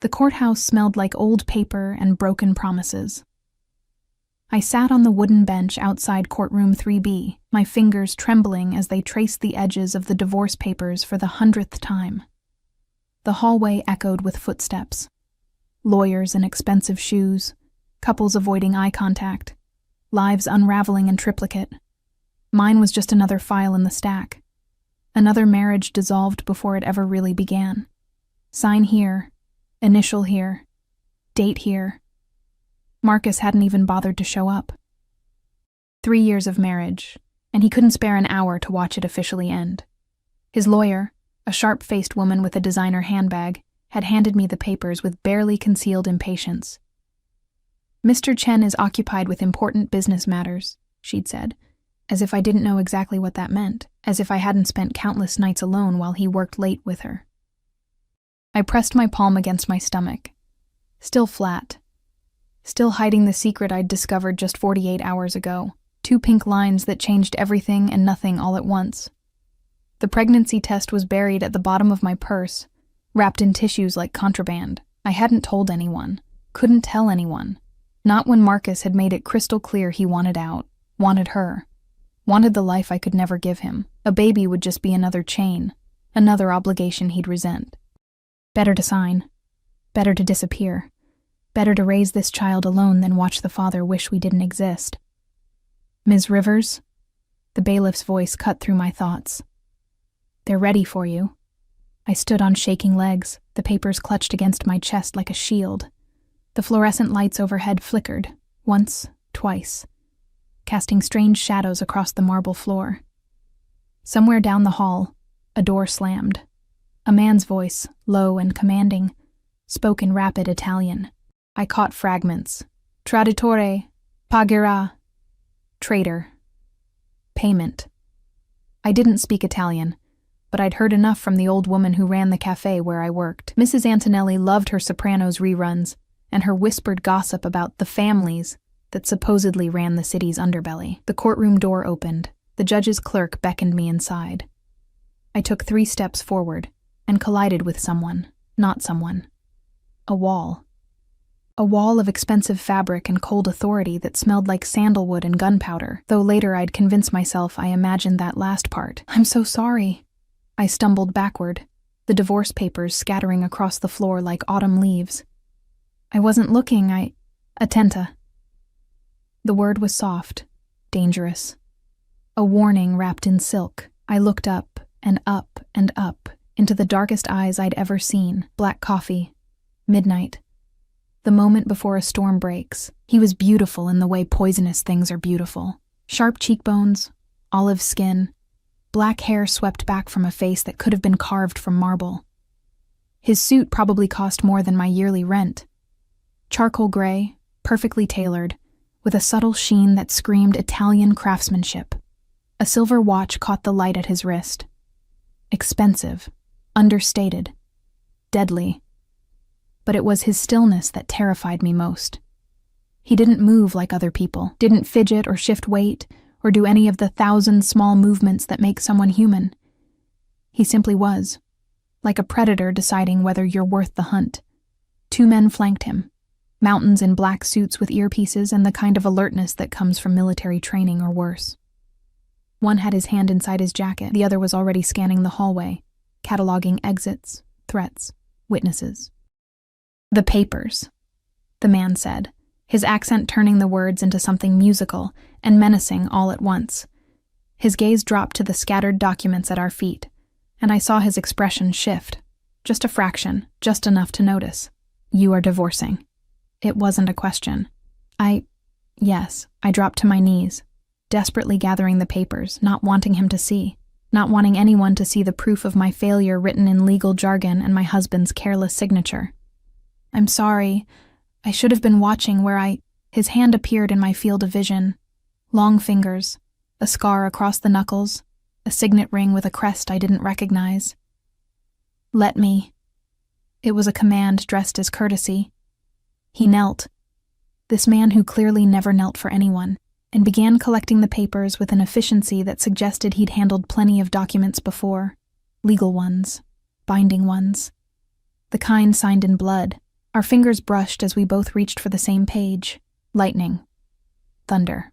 The courthouse smelled like old paper and broken promises. I sat on the wooden bench outside courtroom 3B, my fingers trembling as they traced the edges of the divorce papers for the 100th time. The hallway echoed with footsteps. Lawyers in expensive shoes, couples avoiding eye contact, lives unraveling in triplicate. Mine was just another file in the stack. Another marriage dissolved before it ever really began. Sign here, initial here, date here. Marcus hadn't even bothered to show up. 3 years of marriage, and he couldn't spare an hour to watch it officially end. His lawyer, a sharp-faced woman with a designer handbag, had handed me the papers with barely concealed impatience. "Mr. Chen is occupied with important business matters," she'd said, as if I didn't know exactly what that meant, as if I hadn't spent countless nights alone while he worked late with her. I pressed my palm against my stomach. Still flat. Still hiding the secret I'd discovered just 48 hours ago. 2 pink lines that changed everything and nothing all at once. The pregnancy test was buried at the bottom of my purse, wrapped in tissues like contraband. I hadn't told anyone. Couldn't tell anyone. Not when Marcus had made it crystal clear he wanted out. Wanted her. Wanted the life I could never give him. A baby would just be another chain. Another obligation he'd resent. Better to sign. Better to disappear. Better to raise this child alone than watch the father wish we didn't exist. "Ms. Rivers?" The bailiff's voice cut through my thoughts. "They're ready for you." I stood on shaking legs, the papers clutched against my chest like a shield. The fluorescent lights overhead flickered, once, twice, casting strange shadows across the marble floor. Somewhere down the hall, a door slammed. A man's voice, low and commanding, spoke in rapid Italian. I caught fragments. Traditore, pagherà. Traitor. Payment. I didn't speak Italian, but I'd heard enough from the old woman who ran the cafe where I worked. Mrs. Antonelli loved her Sopranos reruns and her whispered gossip about the families that supposedly ran the city's underbelly. The courtroom door opened. The judge's clerk beckoned me inside. I took 3 steps forward and collided with someone, not someone. A wall. A wall of expensive fabric and cold authority that smelled like sandalwood and gunpowder, though later I'd convince myself I imagined that last part. "I'm so sorry." I stumbled backward, the divorce papers scattering across the floor like autumn leaves. "I wasn't looking, Attenta." The word was soft, dangerous. A warning wrapped in silk. I looked up and up and up, into the darkest eyes I'd ever seen. Black coffee. Midnight. The moment before a storm breaks. He was beautiful in the way poisonous things are beautiful. Sharp cheekbones, olive skin, black hair swept back from a face that could have been carved from marble. His suit probably cost more than my yearly rent. Charcoal gray, perfectly tailored, with a subtle sheen that screamed Italian craftsmanship. A silver watch caught the light at his wrist. Expensive, understated, deadly. But it was his stillness that terrified me most. He didn't move like other people, didn't fidget or shift weight, or do any of the 1,000 small movements that make someone human. He simply was, like a predator deciding whether you're worth the hunt. 2 men flanked him, mountains in black suits with earpieces and the kind of alertness that comes from military training or worse. One had his hand inside his jacket, the other was already scanning the hallway, cataloging exits, threats, witnesses. "The papers," the man said, his accent turning the words into something musical and menacing all at once. His gaze dropped to the scattered documents at our feet, and I saw his expression shift. Just a fraction, just enough to notice. "You are divorcing." It wasn't a question. Yes, I dropped to my knees, desperately gathering the papers, not wanting him to see, not wanting anyone to see the proof of my failure written in legal jargon and my husband's careless signature. "I'm sorry. I should have been watching where His hand appeared in my field of vision. Long fingers, a scar across the knuckles, a signet ring with a crest I didn't recognize. "Let me." It was a command dressed as courtesy. He knelt, this man who clearly never knelt for anyone, and began collecting the papers with an efficiency that suggested he'd handled plenty of documents before. Legal ones, binding ones. The kind signed in blood, Our fingers brushed as we both reached for the same page. Lightning. Thunder.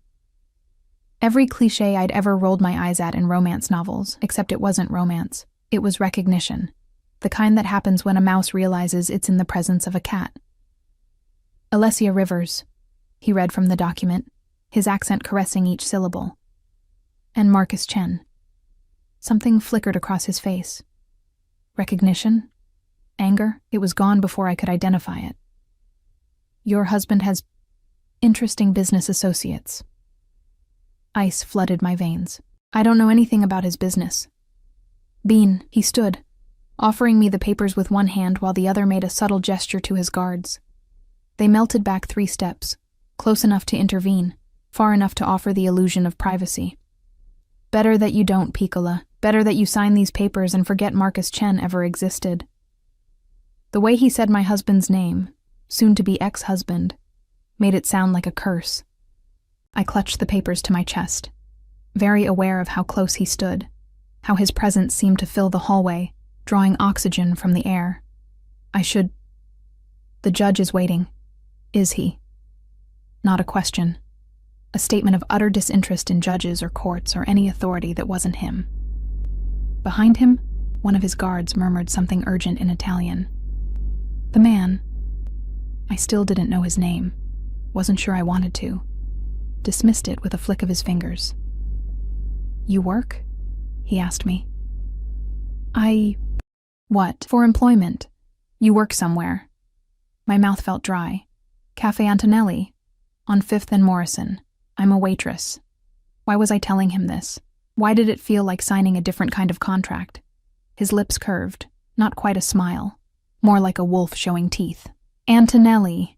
Every cliché I'd ever rolled my eyes at in romance novels, except it wasn't romance. It was recognition. The kind that happens when a mouse realizes it's in the presence of a cat. Alessia Rivers, he read from the document, his accent caressing each syllable. And Marcus Chen. Something flickered across his face. Recognition? Anger? It was gone before I could identify it. Your husband has interesting business associates. Ice flooded my veins. I don't know anything about his business. Bean, he stood, offering me the papers with one hand while the other made a subtle gesture to his guards. They melted back 3 steps, close enough to intervene, far enough to offer the illusion of privacy. Better that you don't, Piccola. Better that you sign these papers and forget Marcus Chen ever existed. The way he said my husband's name, soon-to-be ex-husband, made it sound like a curse. I clutched the papers to my chest, very aware of how close he stood, how his presence seemed to fill the hallway, drawing oxygen from the air. The judge is waiting. Is he? Not a question. A statement of utter disinterest in judges or courts or any authority that wasn't him. Behind him, one of his guards murmured something urgent in Italian. The man, I still didn't know his name, wasn't sure I wanted to, dismissed it with a flick of his fingers. You work? He asked me. What? For employment. You work somewhere. My mouth felt dry. Cafe Antonelli, on 5th and Morrison. I'm a waitress. Why was I telling him this? Why did it feel like signing a different kind of contract? His lips curved, not quite a smile, more like a wolf showing teeth. Antonelli.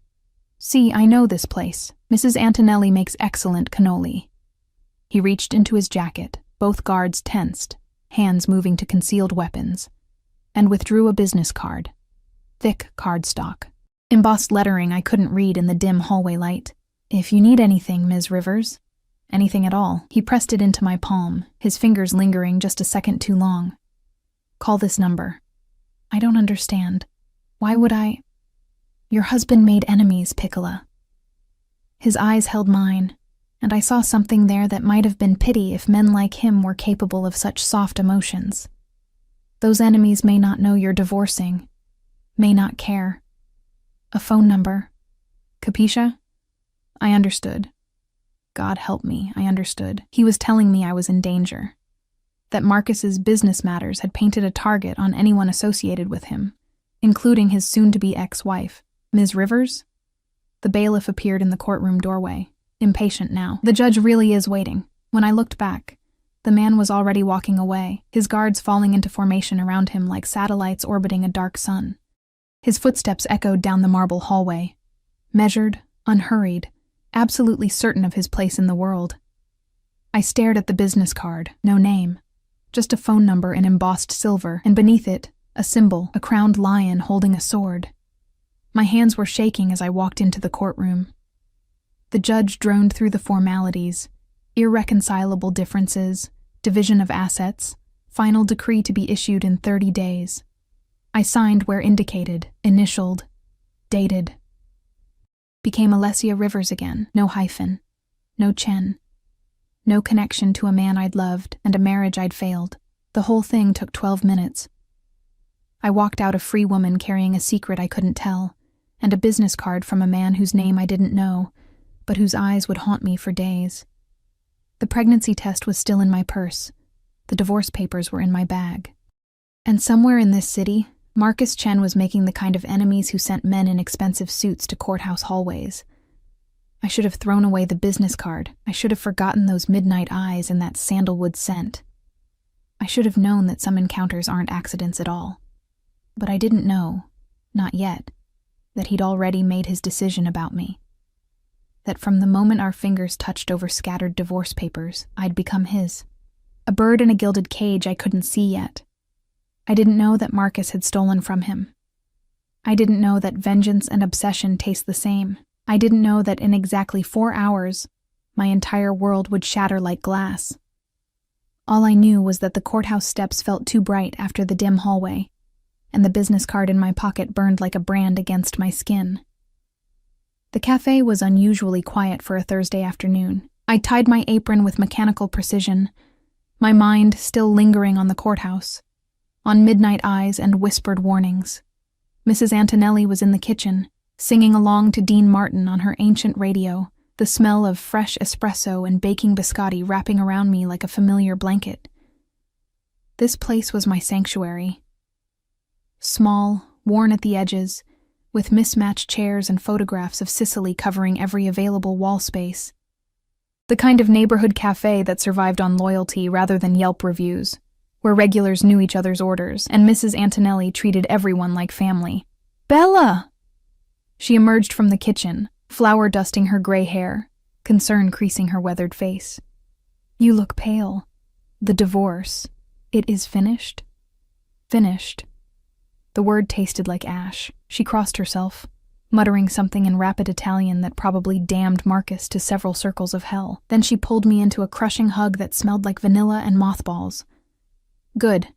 See, I know this place. Mrs. Antonelli makes excellent cannoli. He reached into his jacket, both guards tensed, hands moving to concealed weapons, and withdrew a business card. Thick cardstock. Embossed lettering I couldn't read in the dim hallway light. If you need anything, Ms. Rivers. Anything at all. He pressed it into my palm, his fingers lingering just a second too long. Call this number. I don't understand. Why would I? Your husband made enemies, Piccola. His eyes held mine, and I saw something there that might have been pity if men like him were capable of such soft emotions. Those enemies may not know you're divorcing, may not care. A phone number. Capisce? I understood. God help me, I understood. He was telling me I was in danger. That Marcus's business matters had painted a target on anyone associated with him, including his soon-to-be ex-wife. Ms. Rivers? The bailiff appeared in the courtroom doorway, impatient now. The judge really is waiting. When I looked back, the man was already walking away, his guards falling into formation around him like satellites orbiting a dark sun. His footsteps echoed down the marble hallway, measured, unhurried, absolutely certain of his place in the world. I stared at the business card, no name, just a phone number in embossed silver, and beneath it, a symbol, a crowned lion holding a sword. My hands were shaking as I walked into the courtroom. The judge droned through the formalities, irreconcilable differences, division of assets, final decree to be issued in 30 days. I signed where indicated, initialed, dated. Became Alessia Rivers again, no hyphen, no Chen, no connection to a man I'd loved and a marriage I'd failed. The whole thing took 12 minutes. I walked out a free woman carrying a secret I couldn't tell, and a business card from a man whose name I didn't know, but whose eyes would haunt me for days. The pregnancy test was still in my purse. The divorce papers were in my bag. And somewhere in this city, Marcus Chen was making the kind of enemies who sent men in expensive suits to courthouse hallways. I should have thrown away the business card. I should have forgotten those midnight eyes and that sandalwood scent. I should have known that some encounters aren't accidents at all. But I didn't know, not yet, that he'd already made his decision about me. That from the moment our fingers touched over scattered divorce papers, I'd become his. A bird in a gilded cage I couldn't see yet. I didn't know that Marcus had stolen from him. I didn't know that vengeance and obsession taste the same. I didn't know that in exactly 4 hours, my entire world would shatter like glass. All I knew was that the courthouse steps felt too bright after the dim hallway, and the business card in my pocket burned like a brand against my skin. The cafe was unusually quiet for a Thursday afternoon. I tied my apron with mechanical precision, my mind still lingering on the courthouse, on midnight eyes and whispered warnings. Mrs. Antonelli was in the kitchen, singing along to Dean Martin on her ancient radio, the smell of fresh espresso and baking biscotti wrapping around me like a familiar blanket. This place was my sanctuary. Small, worn at the edges, with mismatched chairs and photographs of Sicily covering every available wall space. The kind of neighborhood cafe that survived on loyalty rather than Yelp reviews, where regulars knew each other's orders, and Mrs. Antonelli treated everyone like family. "Bella!" She emerged from the kitchen, flour dusting her gray hair, concern creasing her weathered face. "You look pale. The divorce. It is finished?" "Finished." The word tasted like ash. She crossed herself, muttering something in rapid Italian that probably damned Marcus to several circles of hell. Then she pulled me into a crushing hug that smelled like vanilla and mothballs. "Good.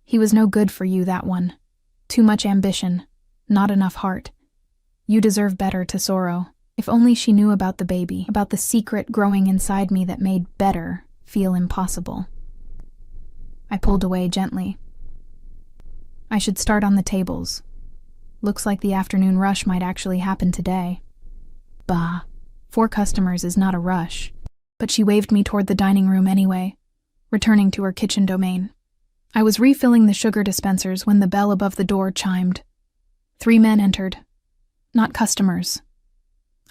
He was no good for you, that one. Too much ambition. Not enough heart. You deserve better, Tesoro." If only she knew about the baby, about the secret growing inside me that made better feel impossible. I pulled away gently. I should start on the tables. Looks like the afternoon rush might actually happen today. Bah, 4 customers is not a rush. But she waved me toward the dining room anyway, returning to her kitchen domain. I was refilling the sugar dispensers when the bell above the door chimed. 3 men entered. Not customers.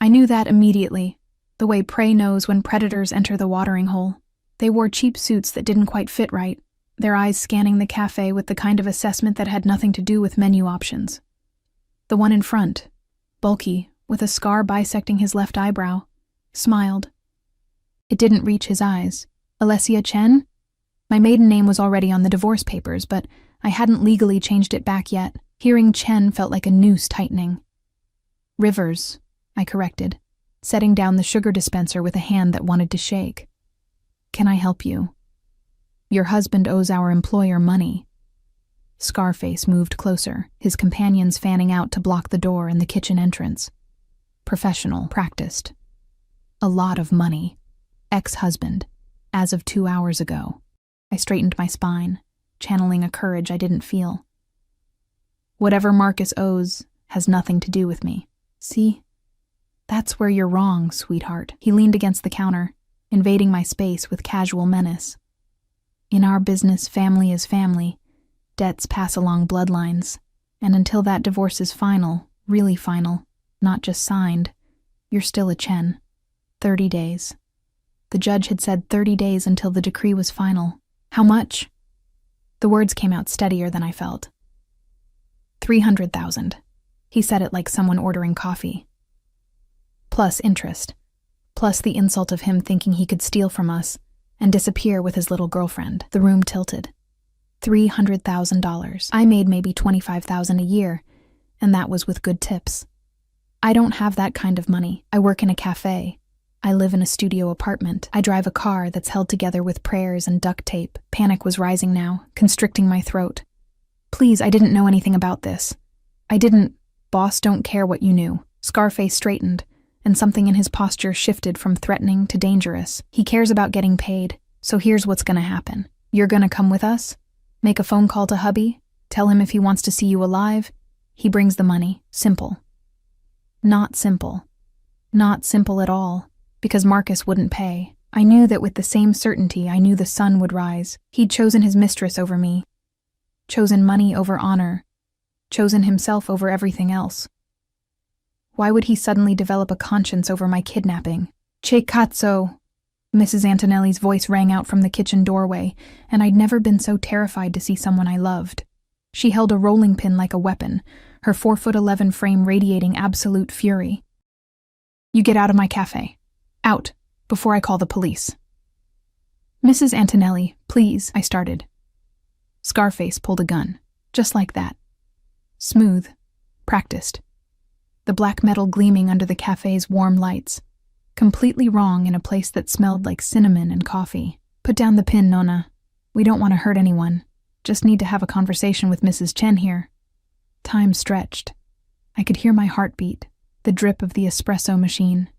I knew that immediately, the way prey knows when predators enter the watering hole. They wore cheap suits that didn't quite fit right, their eyes scanning the cafe with the kind of assessment that had nothing to do with menu options. The one in front, bulky, with a scar bisecting his left eyebrow, smiled. It didn't reach his eyes. Alessia Chen? My maiden name was already on the divorce papers, but I hadn't legally changed it back yet. Hearing Chen felt like a noose tightening. Rivers, I corrected, setting down the sugar dispenser with a hand that wanted to shake. "Can I help you? Your husband owes our employer money." Scarface moved closer, his companions fanning out to block the door and the kitchen entrance. Professional, practiced. A lot of money. Ex-husband, as of 2 hours ago. I straightened my spine, channeling a courage I didn't feel. Whatever Marcus owes has nothing to do with me. See? That's where you're wrong, sweetheart. He leaned against the counter, invading my space with casual menace. In our business, family is family. Debts pass along bloodlines. And until that divorce is final, really final, not just signed, you're still a Chen. 30 days. The judge had said 30 days until the decree was final. How much? The words came out steadier than I felt. 300,000. He said it like someone ordering coffee. Plus interest. Plus the insult of him thinking he could steal from us and disappear with his little girlfriend. The room tilted. $300,000. I made maybe $25,000 a year, and that was with good tips. I don't have that kind of money. I work in a cafe. I live in a studio apartment. I drive a car that's held together with prayers and duct tape. Panic was rising now, constricting my throat. Please, I didn't know anything about this. I didn't. Boss, don't care what you knew. Scarface straightened, and something in his posture shifted from threatening to dangerous. He cares about getting paid, so here's what's gonna happen. You're gonna come with us? Make a phone call to hubby? Tell him if he wants to see you alive? He brings the money. Simple. Not simple. Not simple at all, because Marcus wouldn't pay. I knew that with the same certainty I knew the sun would rise. He'd chosen his mistress over me. Chosen money over honor. Chosen himself over everything else. Why would he suddenly develop a conscience over my kidnapping? Che cazzo! Mrs. Antonelli's voice rang out from the kitchen doorway, and I'd never been so terrified to see someone I loved. She held a rolling pin like a weapon, her 4'11" frame radiating absolute fury. You get out of my cafe. Out, before I call the police. Mrs. Antonelli, please, I started. Scarface pulled a gun, just like that. Smooth, practiced. The black metal gleaming under the cafe's warm lights. Completely wrong in a place that smelled like cinnamon and coffee. Put down the pin, Nona. We don't want to hurt anyone. Just need to have a conversation with Mrs. Chen here. Time stretched. I could hear my heartbeat, the drip of the espresso machine,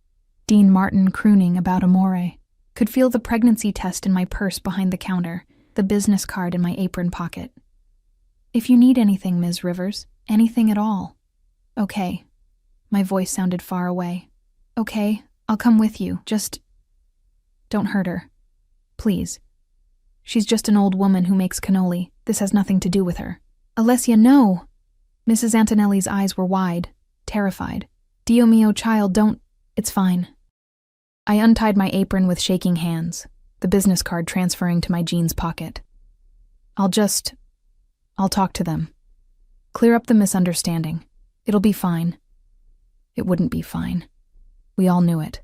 Dean Martin crooning about Amore. Could feel the pregnancy test in my purse behind the counter, the business card in my apron pocket. If you need anything, Ms. Rivers, anything at all. Okay. My voice sounded far away. Okay, I'll come with you. Just don't hurt her. Please. She's just an old woman who makes cannoli. This has nothing to do with her. Alessia, no! Mrs. Antonelli's eyes were wide, terrified. Dio mio, child, don't... It's fine. I untied my apron with shaking hands, the business card transferring to my jeans pocket. I'll talk to them. Clear up the misunderstanding. It'll be fine. It wouldn't be fine. We all knew it.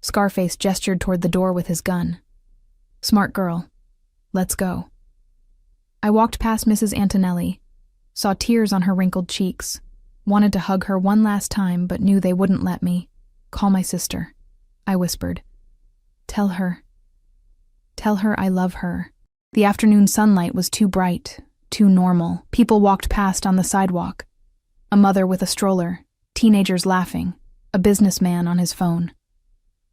Scarface gestured toward the door with his gun. Smart girl. Let's go. I walked past Mrs. Antonelli, saw tears on her wrinkled cheeks, wanted to hug her one last time but knew they wouldn't let me. Call my sister, I whispered. Tell her I love her. The afternoon sunlight was too bright, too normal. People walked past on the sidewalk. A mother with a stroller, teenagers laughing, a businessman on his phone.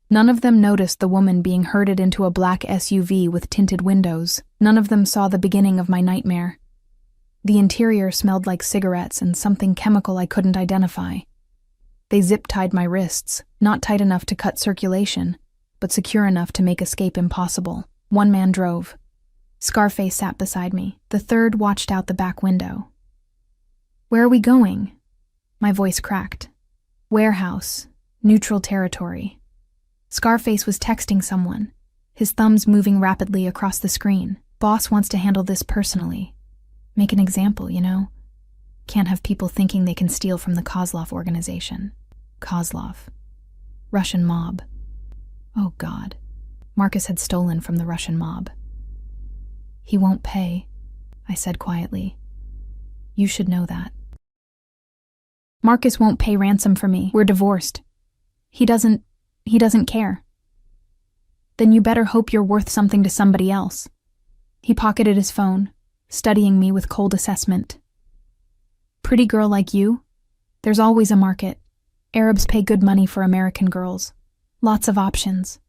None of them noticed the woman being herded into a black SUV with tinted windows. None of them saw the beginning of my nightmare. The interior smelled like cigarettes and something chemical I couldn't identify. They zip-tied my wrists, not tight enough to cut circulation, but secure enough to make escape impossible. One man drove. Scarface sat beside me. The third watched out the back window. Where are we going? My voice cracked. Warehouse. Neutral territory. Scarface was texting someone, his thumbs moving rapidly across the screen. Boss wants to handle this personally. Make an example, you know? Can't have people thinking they can steal from the Kozlov organization. Kozlov. Russian mob. Oh God. Marcus had stolen from the Russian mob. He won't pay, I said quietly. You should know that. Marcus won't pay ransom for me. We're divorced. He doesn't care. Then you better hope you're worth something to somebody else. He pocketed his phone, studying me with cold assessment. Pretty girl like you? There's always a market. Arabs pay good money for American girls. Lots of options.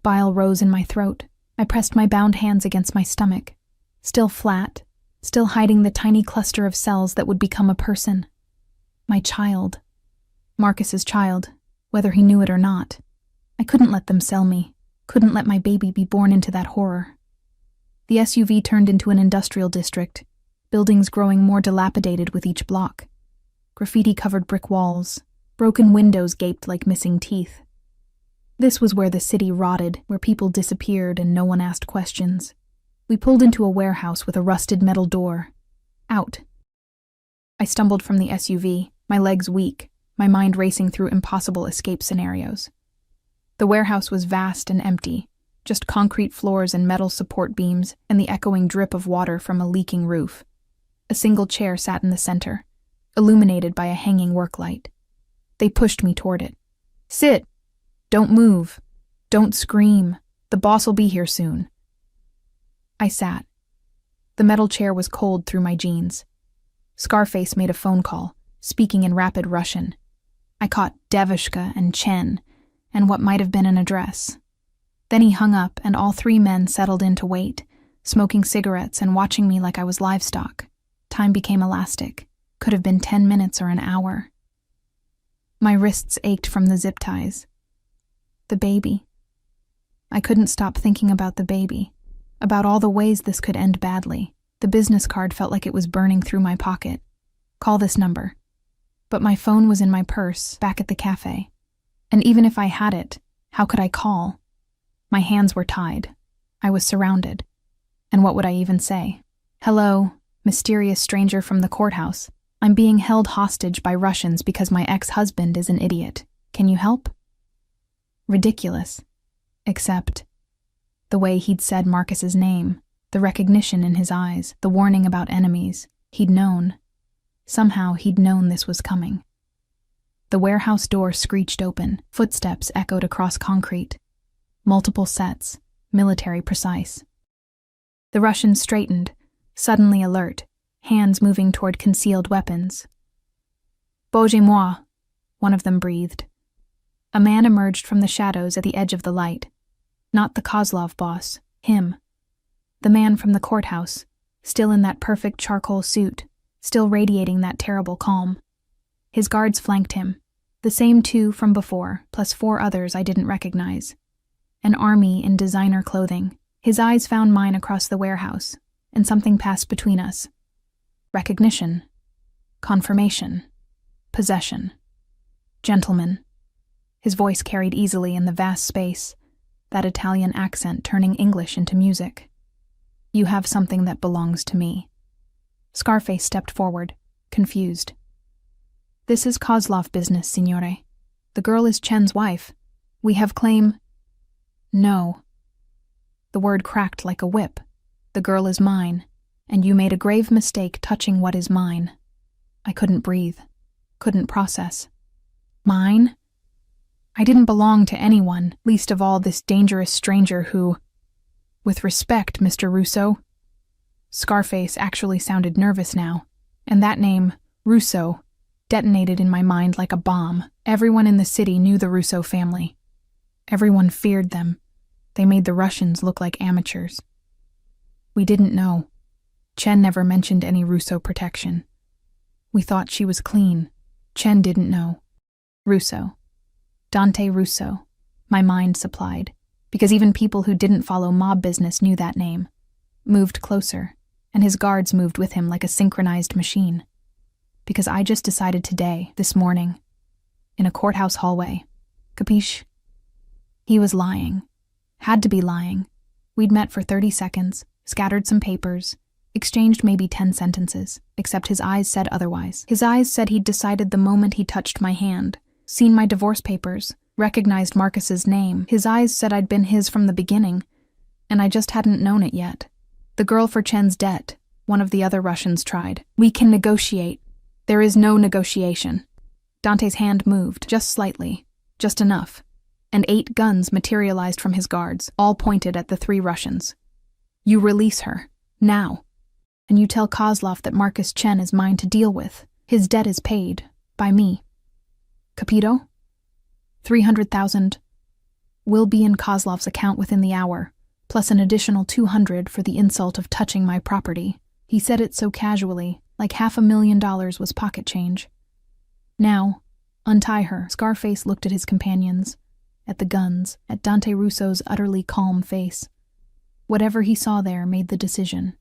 Bile rose in my throat. I pressed my bound hands against my stomach. Still flat, still hiding the tiny cluster of cells that would become a person. My child. Marcus's child, whether he knew it or not. I couldn't let them sell me. Couldn't let my baby be born into that horror. The SUV turned into an industrial district, buildings growing more dilapidated with each block. Graffiti-covered brick walls, broken windows gaped like missing teeth. This was where the city rotted, where people disappeared and no one asked questions. We pulled into a warehouse with a rusted metal door. Out. I stumbled from the SUV, my legs weak, my mind racing through impossible escape scenarios. The warehouse was vast and empty, just concrete floors and metal support beams and the echoing drip of water from a leaking roof. A single chair sat in the center, illuminated by a hanging work light. They pushed me toward it. Sit! Don't move. Don't scream. The boss will be here soon. I sat. The metal chair was cold through my jeans. Scarface made a phone call, speaking in rapid Russian. I caught Devushka and Chen, and what might have been an address. Then he hung up, and all three men settled in to wait, smoking cigarettes and watching me like I was livestock. Time became elastic. Could have been 10 minutes or an hour. My wrists ached from the zip ties. The baby. I couldn't stop thinking about the baby, about all the ways this could end badly. The business card felt like it was burning through my pocket. Call this number. But my phone was in my purse, back at the cafe. And even if I had it, how could I call? My hands were tied. I was surrounded. And what would I even say? Hello, mysterious stranger from the courthouse. I'm being held hostage by Russians because my ex-husband is an idiot. Can you help? Ridiculous. Except the way he'd said Marcus's name, the recognition in his eyes, the warning about enemies. He'd known. Somehow he'd known this was coming. The warehouse door screeched open. Footsteps echoed across concrete. Multiple sets, military precise. The Russian straightened, suddenly alert, hands moving toward concealed weapons. Bozhe moi, one of them breathed. A man emerged from the shadows at the edge of the light. Not the Kozlov boss, him. The man from the courthouse, still in that perfect charcoal suit, still radiating that terrible calm. His guards flanked him, the same 2 from before, plus 4 others I didn't recognize. An army in designer clothing. His eyes found mine across the warehouse, and something passed between us. Recognition. Confirmation. Possession. Gentlemen. His voice carried easily in the vast space, that Italian accent turning English into music. You have something that belongs to me. Scarface stepped forward, confused. This is Kozlov business, signore. The girl is Chen's wife. We have claim... No. The word cracked like a whip. The girl is mine, and you made a grave mistake touching what is mine. I couldn't breathe, couldn't process. Mine? I didn't belong to anyone, least of all this dangerous stranger who... With respect, Mr. Russo. Scarface actually sounded nervous now, and that name, Russo, detonated in my mind like a bomb. Everyone in the city knew the Russo family. Everyone feared them. They made the Russians look like amateurs. We didn't know. Chen never mentioned any Russo protection. We thought she was clean. Chen didn't know. Russo. Dante Russo, my mind supplied, because even people who didn't follow mob business knew that name. Moved closer, and his guards moved with him like a synchronized machine. Because I just decided today, this morning, in a courthouse hallway. Capiche? He was lying. Had to be lying. We'd met for 30 seconds, scattered some papers, exchanged maybe 10 sentences, except his eyes said otherwise. His eyes said he'd decided the moment he touched my hand, seen my divorce papers, recognized Marcus's name. His eyes said I'd been his from the beginning, and I just hadn't known it yet. The girl for Chen's debt, one of the other Russians tried. We can negotiate. There is no negotiation. Dante's hand moved, just slightly, just enough, and 8 guns materialized from his guards, all pointed at the 3 Russians. You release her, now. And you tell Kozlov that Marcus Chen is mine to deal with. His debt is paid, by me. Capito? 300,000 will be in Kozlov's account within the hour, plus an additional 200 for the insult of touching my property. He said it so casually, like $500,000 was pocket change. Now, untie her. Scarface looked at his companions, at the guns, at Dante Russo's utterly calm face. Whatever he saw there made the decision.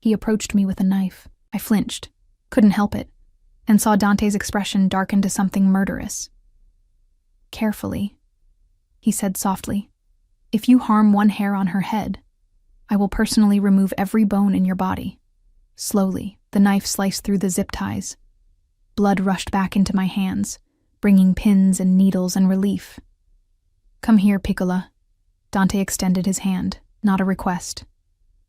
He approached me with a knife. I flinched, couldn't help it, and saw Dante's expression darken to something murderous. Carefully, he said softly. If you harm one hair on her head, I will personally remove every bone in your body. Slowly, the knife sliced through the zip ties. Blood rushed back into my hands, bringing pins and needles and relief. Come here, Piccola. Dante extended his hand, not a request.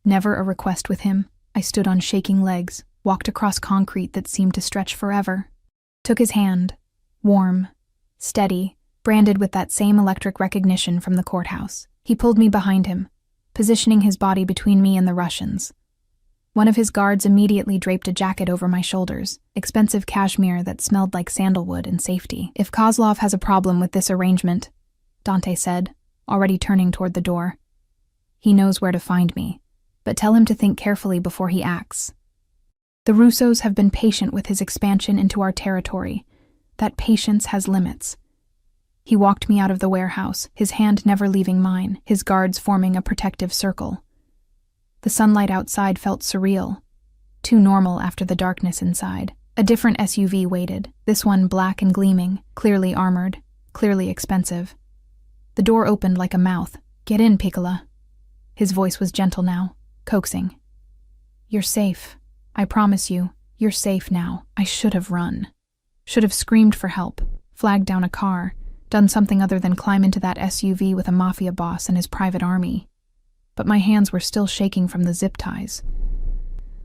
Never a request with him. I stood on shaking legs, walked across concrete that seemed to stretch forever. Took his hand, warm, steady, branded with that same electric recognition from the courthouse. He pulled me behind him, positioning his body between me and the Russians. One of his guards immediately draped a jacket over my shoulders, expensive cashmere that smelled like sandalwood and safety. If Kozlov has a problem with this arrangement, Dante said, already turning toward the door, he knows where to find me, but tell him to think carefully before he acts. The Russos have been patient with his expansion into our territory. That patience has limits. He walked me out of the warehouse, his hand never leaving mine, his guards forming a protective circle. The sunlight outside felt surreal, too normal after the darkness inside. A different SUV waited, this one black and gleaming, clearly armored, clearly expensive. The door opened like a mouth. Get in, Piccola. His voice was gentle now, coaxing. You're safe. I promise you, you're safe now. I should have run. Should have screamed for help, flagged down a car, done something other than climb into that SUV with a mafia boss and his private army. But my hands were still shaking from the zip ties.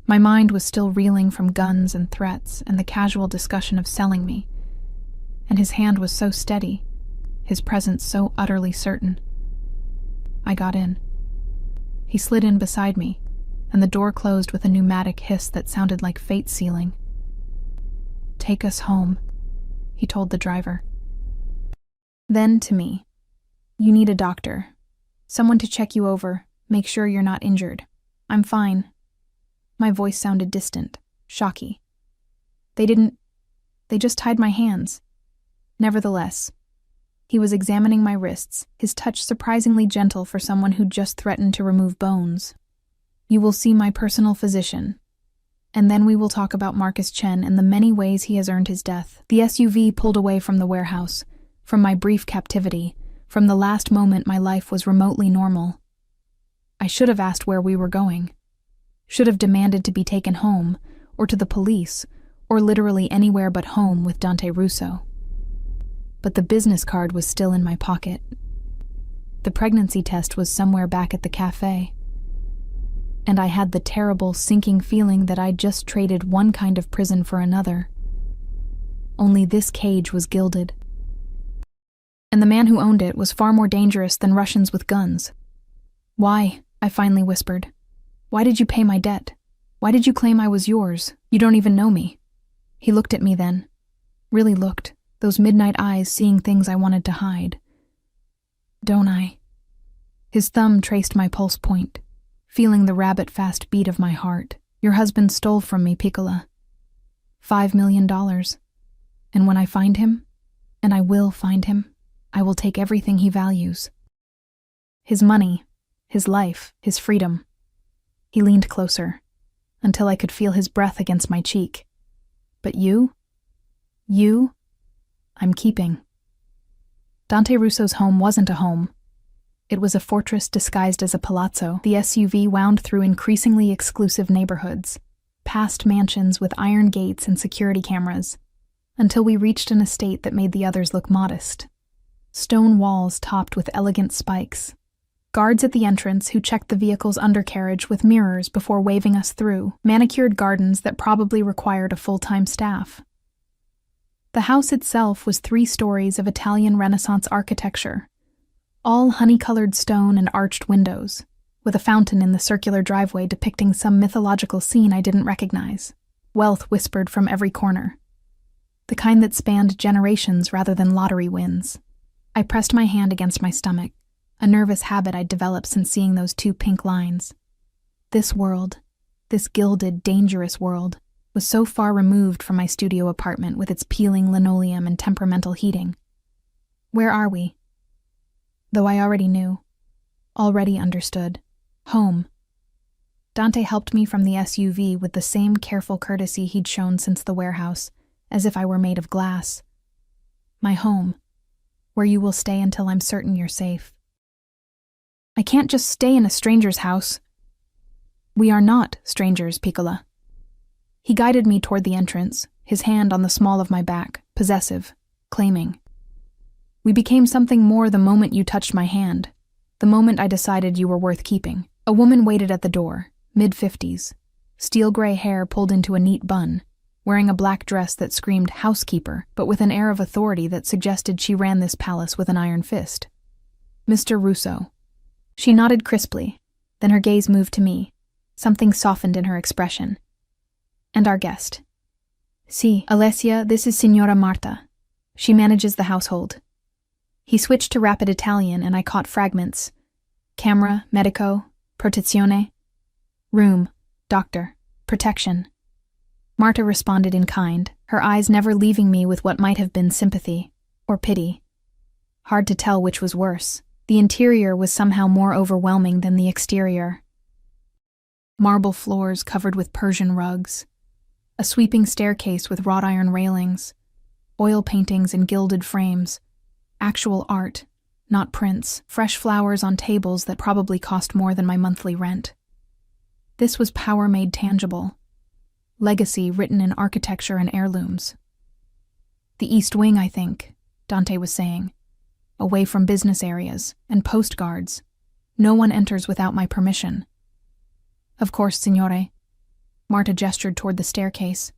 My mind was still reeling from guns and threats and the casual discussion of selling me. And his hand was so steady, his presence so utterly certain. I got in. He slid in beside me, and the door closed with a pneumatic hiss that sounded like fate sealing. "Take us home," he told the driver. Then to me, "You need a doctor. Someone to check you over, make sure you're not injured." "I'm fine." My voice sounded distant, shocky. They just tied my hands. Nevertheless, he was examining my wrists, his touch surprisingly gentle for someone who'd just threatened to remove bones. "You will see my personal physician, and then we will talk about Marcus Chen and the many ways he has earned his death." The SUV pulled away from the warehouse, from my brief captivity, from the last moment my life was remotely normal. I should have asked where we were going. Should have demanded to be taken home, or to the police, or literally anywhere but home with Dante Russo. But the business card was still in my pocket. The pregnancy test was somewhere back at the cafe. And I had the terrible, sinking feeling that I'd just traded one kind of prison for another. Only this cage was gilded. And the man who owned it was far more dangerous than Russians with guns. "Why?" I finally whispered. "Why did you pay my debt? Why did you claim I was yours? You don't even know me." He looked at me then. Really looked, those midnight eyes seeing things I wanted to hide. "Don't I?" His thumb traced my pulse point, feeling the rabbit-fast beat of my heart. "Your husband stole from me, Piccola. $5 million. And when I find him, and I will find him, I will take everything he values. His money, his life, his freedom." He leaned closer, until I could feel his breath against my cheek. "But you, I'm keeping." Dante Russo's home wasn't a home. It was a fortress disguised as a palazzo. The SUV wound through increasingly exclusive neighborhoods, past mansions with iron gates and security cameras, until we reached an estate that made the others look modest. Stone walls topped with elegant spikes. Guards at the entrance who checked the vehicle's undercarriage with mirrors before waving us through. Manicured gardens that probably required a full-time staff. The house itself was 3 stories of Italian Renaissance architecture, all honey-colored stone and arched windows, with a fountain in the circular driveway depicting some mythological scene I didn't recognize. Wealth whispered from every corner, the kind that spanned generations rather than lottery wins. I pressed my hand against my stomach, a nervous habit I'd developed since seeing those 2 pink lines. This world, this gilded, dangerous world, was so far removed from my studio apartment with its peeling linoleum and temperamental heating. Where are we? Though I already knew, already understood. Home. Dante helped me from the SUV with the same careful courtesy he'd shown since the warehouse, as if I were made of glass. My home, where you will stay until I'm certain you're safe. I can't just stay in a stranger's house. We are not strangers, Piccola. He guided me toward the entrance, his hand on the small of my back, possessive, claiming. We became something more the moment you touched my hand, the moment I decided you were worth keeping. A woman waited at the door, mid-50s, steel gray hair pulled into a neat bun, wearing a black dress that screamed housekeeper, but with an air of authority that suggested she ran this palace with an iron fist. "Mr. Russo." She nodded crisply, then her gaze moved to me. Something softened in her expression. "And our guest." "Si, Alessia, this is Signora Marta. She manages the household." He switched to rapid Italian and I caught fragments. Camera, medico, protezione. Room, doctor, protection. Marta responded in kind, her eyes never leaving me with what might have been sympathy, or pity. Hard to tell which was worse. The interior was somehow more overwhelming than the exterior. Marble floors covered with Persian rugs, a sweeping staircase with wrought iron railings, oil paintings in gilded frames, actual art, not prints, fresh flowers on tables that probably cost more than my monthly rent. This was power made tangible, legacy written in architecture and heirlooms. The East Wing, I think, Dante was saying, away from business areas and post guards. No one enters without my permission. Of course, signore. Marta gestured toward the staircase.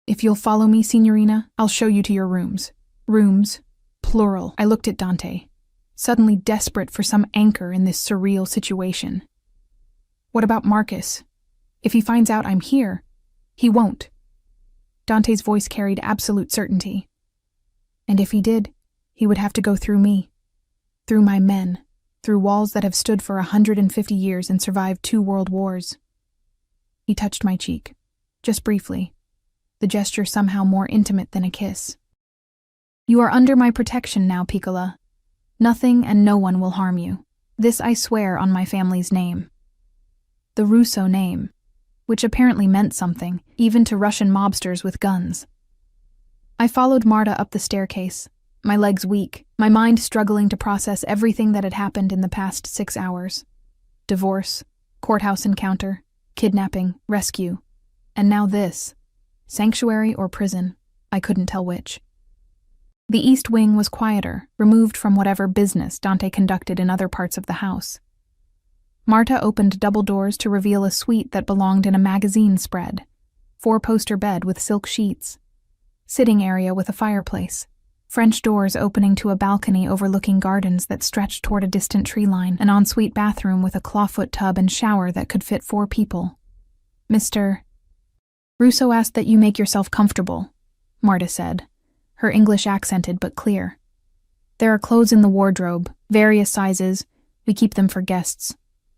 If you'll follow me, signorina, I'll show you to your rooms. Rooms, plural. I looked at Dante, suddenly desperate for some anchor in this surreal situation. What about Marcus? If he finds out I'm here, he won't. Dante's voice carried absolute certainty. And if he did, he would have to go through me. Through my men. Through walls that have stood for 150 years and survived 2 world wars. He touched my cheek, just briefly, the gesture somehow more intimate than a kiss. You are under my protection now, Piccola. Nothing and no one will harm you. This I swear on my family's name. The Russo name, which apparently meant something, even to Russian mobsters with guns. I followed Marta up the staircase, my legs weak, my mind struggling to process everything that had happened in the past 6 hours. Divorce, courthouse encounter, kidnapping, rescue, and now this. Sanctuary or prison, I couldn't tell which. The east wing was quieter, removed from whatever business Dante conducted in other parts of the house. Marta opened double doors to reveal a suite that belonged in a magazine spread, 4-poster bed with silk sheets, sitting area with a fireplace, French doors opening to a balcony overlooking gardens that stretched toward a distant tree line, an ensuite bathroom with a clawfoot tub and shower that could fit 4 people. Mr. Russo asked that you make yourself comfortable, Marta said, her English accented but clear. There are clothes in the wardrobe, various sizes. We keep them for guests.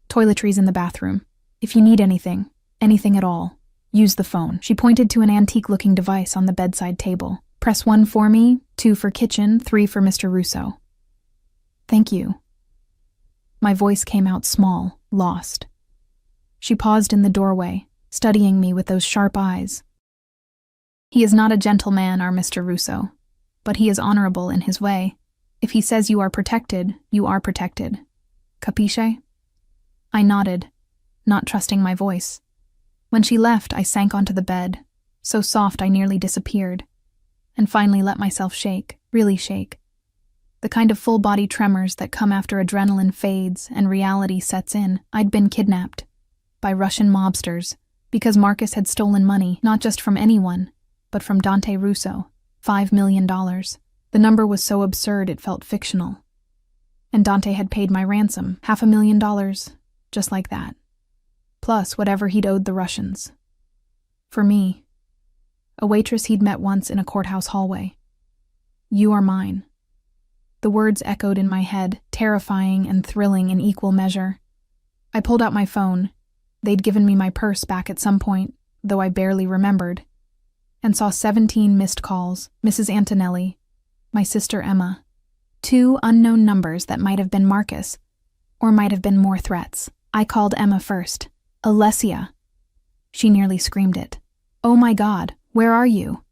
Toiletries in the bathroom. If you need anything at all, use the phone. She pointed to an antique-looking device on the bedside table. Press 1 for me, 2 for kitchen, 3 for Mr. Russo. Thank you. My voice came out small, lost. She paused in the doorway, studying me with those sharp eyes. He is not a gentleman, our Mr. Russo, but he is honorable in his way. If he says you are protected, you are protected. Capisce? I nodded, not trusting my voice. When she left, I sank onto the bed, so soft I nearly disappeared, and finally let myself shake, really shake. The kind of full-body tremors that come after adrenaline fades and reality sets in. I'd been kidnapped by Russian mobsters because Marcus had stolen money, not just from anyone, but from Dante Russo, $5 million. The number was so absurd it felt fictional. And Dante had paid my ransom, $500,000, just like that. Plus whatever he'd owed the Russians. For me, a waitress he'd met once in a courthouse hallway. You are mine. The words echoed in my head, terrifying and thrilling in equal measure. I pulled out my phone. They'd given me my purse back at some point, though I barely remembered, and saw 17 missed calls, Mrs. Antonelli, my sister Emma, 2 unknown numbers that might have been Marcus, or might have been more threats. I called Emma first. Alessia. She nearly screamed it. Oh my God, where are you?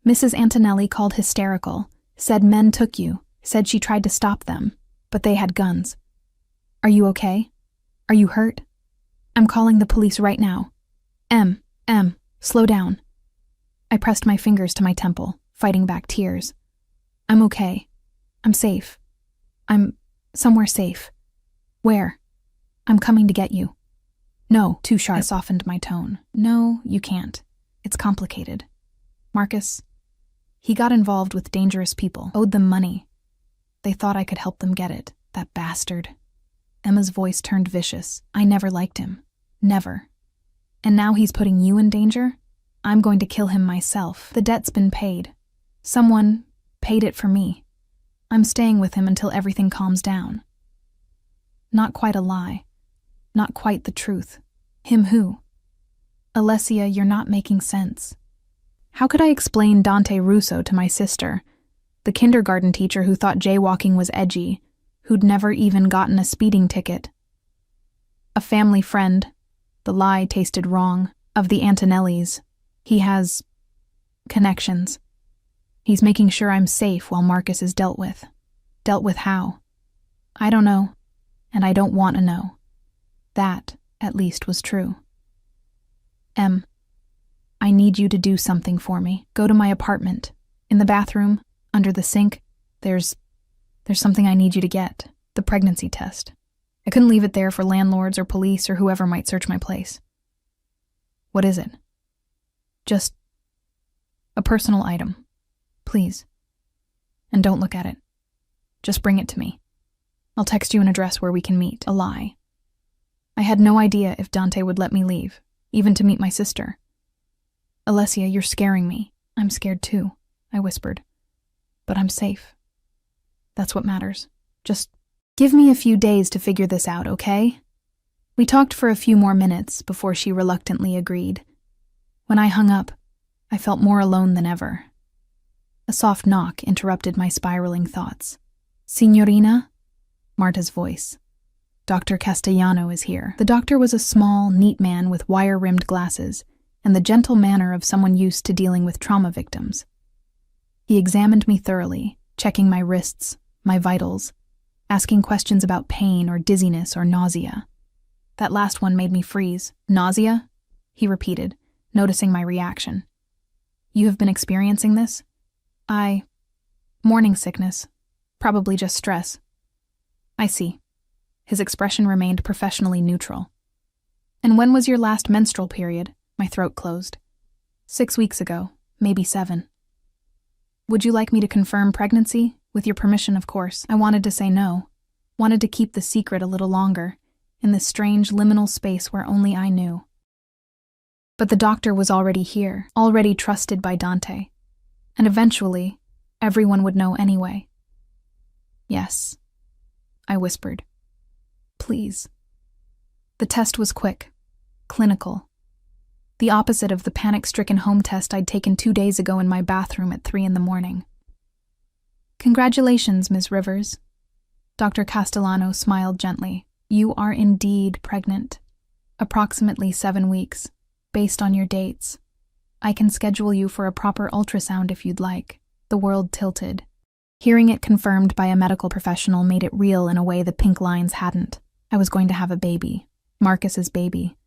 Mrs. Antonelli called hysterical, said men took you, said she tried to stop them, but they had guns. Are you okay? Are you hurt? I'm calling the police right now. Em, slow down. I pressed my fingers to my temple, fighting back tears. I'm okay. I'm safe. I'm somewhere safe. Where? I'm coming to get you. No, too sharp. I softened my tone. No, you can't. It's complicated. Marcus, he got involved with dangerous people, owed them money. They thought I could help them get it, that bastard. Emma's voice turned vicious. I never liked him. Never. And now he's putting you in danger? I'm going to kill him myself. The debt's been paid. Someone paid it for me. I'm staying with him until everything calms down. Not quite a lie. Not quite the truth. Him who? Alessia, you're not making sense. How could I explain Dante Russo to my sister, the kindergarten teacher who thought jaywalking was edgy, who'd never even gotten a speeding ticket? A family friend, the lie tasted wrong, of the Antonellis. He has connections. He's making sure I'm safe while Marcus is dealt with. Dealt with how? I don't know, and I don't want to know. That, at least, was true. Em, I need you to do something for me. Go to my apartment. In the bathroom, under the sink, there's something I need you to get. The pregnancy test. I couldn't leave it there for landlords or police or whoever might search my place. What is it? Just a personal item. Please. And don't look at it. Just bring it to me. I'll text you an address where we can meet. A lie. I had no idea if Dante would let me leave, even to meet my sister. Alessia, you're scaring me. I'm scared too, I whispered. But I'm safe. That's what matters. Just give me a few days to figure this out, okay? We talked for a few more minutes before she reluctantly agreed. When I hung up, I felt more alone than ever. A soft knock interrupted my spiraling thoughts. Signorina? Marta's voice. Dr. Castellano is here. The doctor was a small, neat man with wire-rimmed glasses and the gentle manner of someone used to dealing with trauma victims. He examined me thoroughly, checking my wrists, my vitals, asking questions about pain or dizziness or nausea. That last one made me freeze. Nausea? He repeated, noticing my reaction. You have been experiencing this? Morning sickness. Probably just stress. I see. His expression remained professionally neutral. And when was your last menstrual period? My throat closed. 6 weeks ago, maybe 7. Would you like me to confirm pregnancy? With your permission, of course. I wanted to say no. Wanted to keep the secret a little longer, in this strange liminal space where only I knew. But the doctor was already here, already trusted by Dante. And eventually, everyone would know anyway. Yes, I whispered. Please. The test was quick, clinical. The opposite of the panic-stricken home test I'd taken 2 days ago in my bathroom at 3 a.m. Congratulations, Ms. Rivers. Dr. Castellano smiled gently. You are indeed pregnant. Approximately 7 weeks, based on your dates. I can schedule you for a proper ultrasound if you'd like. The world tilted. Hearing it confirmed by a medical professional made it real in a way the pink lines hadn't. I was going to have a baby, Marcus's baby,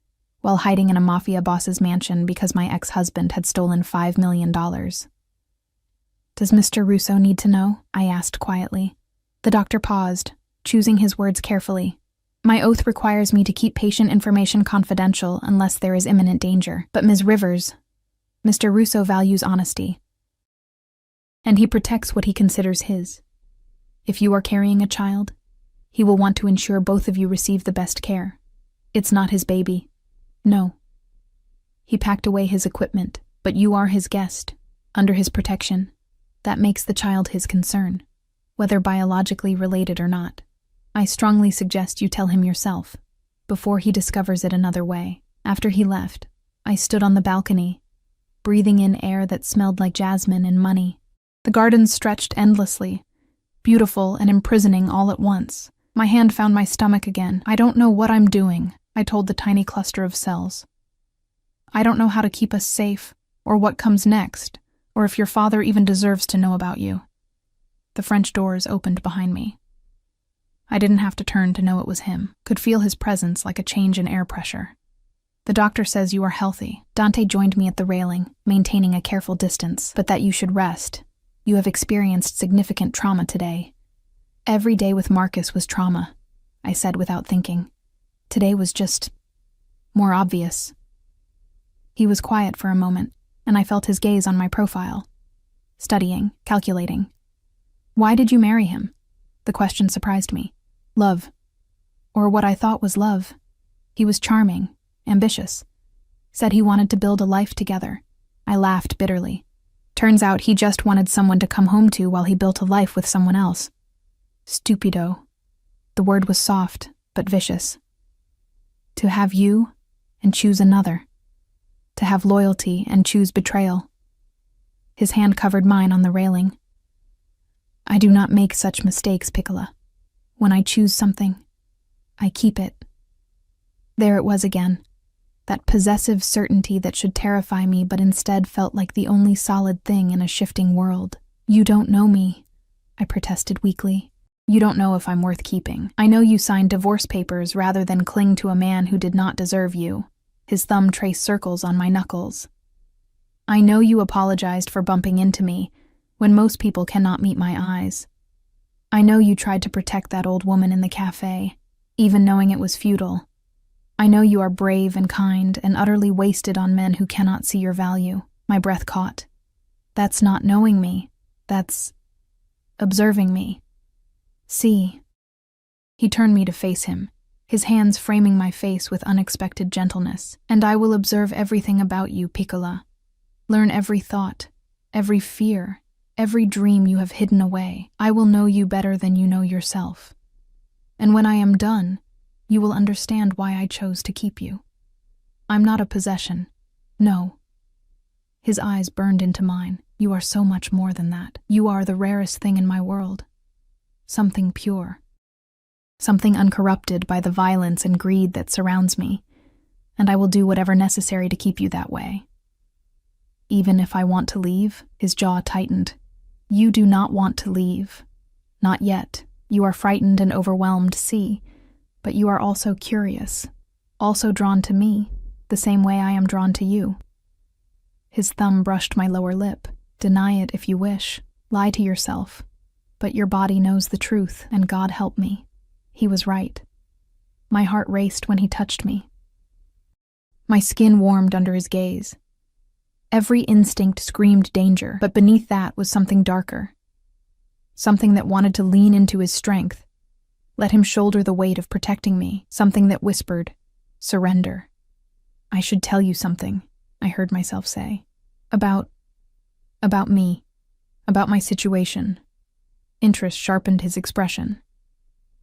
while hiding in a Mafia Boss's mansion because my ex-husband had stolen $5 million. Does Mr. Russo need to know? I asked quietly. The doctor paused, choosing his words carefully. My oath requires me to keep patient information confidential unless there is imminent danger. But Ms. Rivers, Mr. Russo values honesty. And he protects what he considers his. If you are carrying a child, he will want to ensure both of you receive the best care. It's not his baby. No. He packed away his equipment, but you are his guest, under his protection. That makes the child his concern, whether biologically related or not. I strongly suggest you tell him yourself, before he discovers it another way. After he left, I stood on the balcony, breathing in air that smelled like jasmine and money. The gardens stretched endlessly, beautiful and imprisoning all at once. My hand found my stomach again. I don't know what I'm doing, I told the tiny cluster of cells. I don't know how to keep us safe, or what comes next, or if your father even deserves to know about you. The French doors opened behind me. I didn't have to turn to know it was him, could feel his presence like a change in air pressure. The doctor says you are healthy. Dante joined me at the railing, maintaining a careful distance, but that you should rest. You have experienced significant trauma today. Every day with Marcus was trauma, I said without thinking. Today was just more obvious. He was quiet for a moment, and I felt his gaze on my profile. Studying, calculating. Why did you marry him? The question surprised me. Love. Or what I thought was love. He was charming, ambitious. Said he wanted to build a life together. I laughed bitterly. Turns out he just wanted someone to come home to while he built a life with someone else. Stupido. The word was soft, but vicious. To have you and choose another. To have loyalty and choose betrayal. His hand covered mine on the railing. I do not make such mistakes, Piccola. When I choose something, I keep it. There it was again. That possessive certainty that should terrify me but instead felt like the only solid thing in a shifting world. You don't know me, I protested weakly. You don't know if I'm worth keeping. I know you signed divorce papers rather than cling to a man who did not deserve you. His thumb traced circles on my knuckles. I know you apologized for bumping into me when most people cannot meet my eyes. I know you tried to protect that old woman in the cafe, even knowing it was futile. I know you are brave and kind and utterly wasted on men who cannot see your value. My breath caught. That's not knowing me. That's observing me. See. He turned me to face him, his hands framing my face with unexpected gentleness. "And I will observe everything about you, Piccola. Learn every thought, every fear, every dream you have hidden away. I will know you better than you know yourself. And when I am done, you will understand why I chose to keep you. I'm not a possession. No." His eyes burned into mine. "You are so much more than that. You are the rarest thing in my world. Something pure. Something uncorrupted by the violence and greed that surrounds me, and I will do whatever necessary to keep you that way. Even if I want to leave," his jaw tightened. "You do not want to leave. Not yet. You are frightened and overwhelmed, see, but you are also curious, also drawn to me, the same way I am drawn to you." His thumb brushed my lower lip. "Deny it if you wish. Lie to yourself. But your body knows the truth, and God help me. He was right." My heart raced when he touched me. My skin warmed under his gaze. Every instinct screamed danger, but beneath that was something darker. Something that wanted to lean into his strength, let him shoulder the weight of protecting me. Something that whispered, "Surrender." "I should tell you something," I heard myself say. About me. About my situation." Interest sharpened his expression.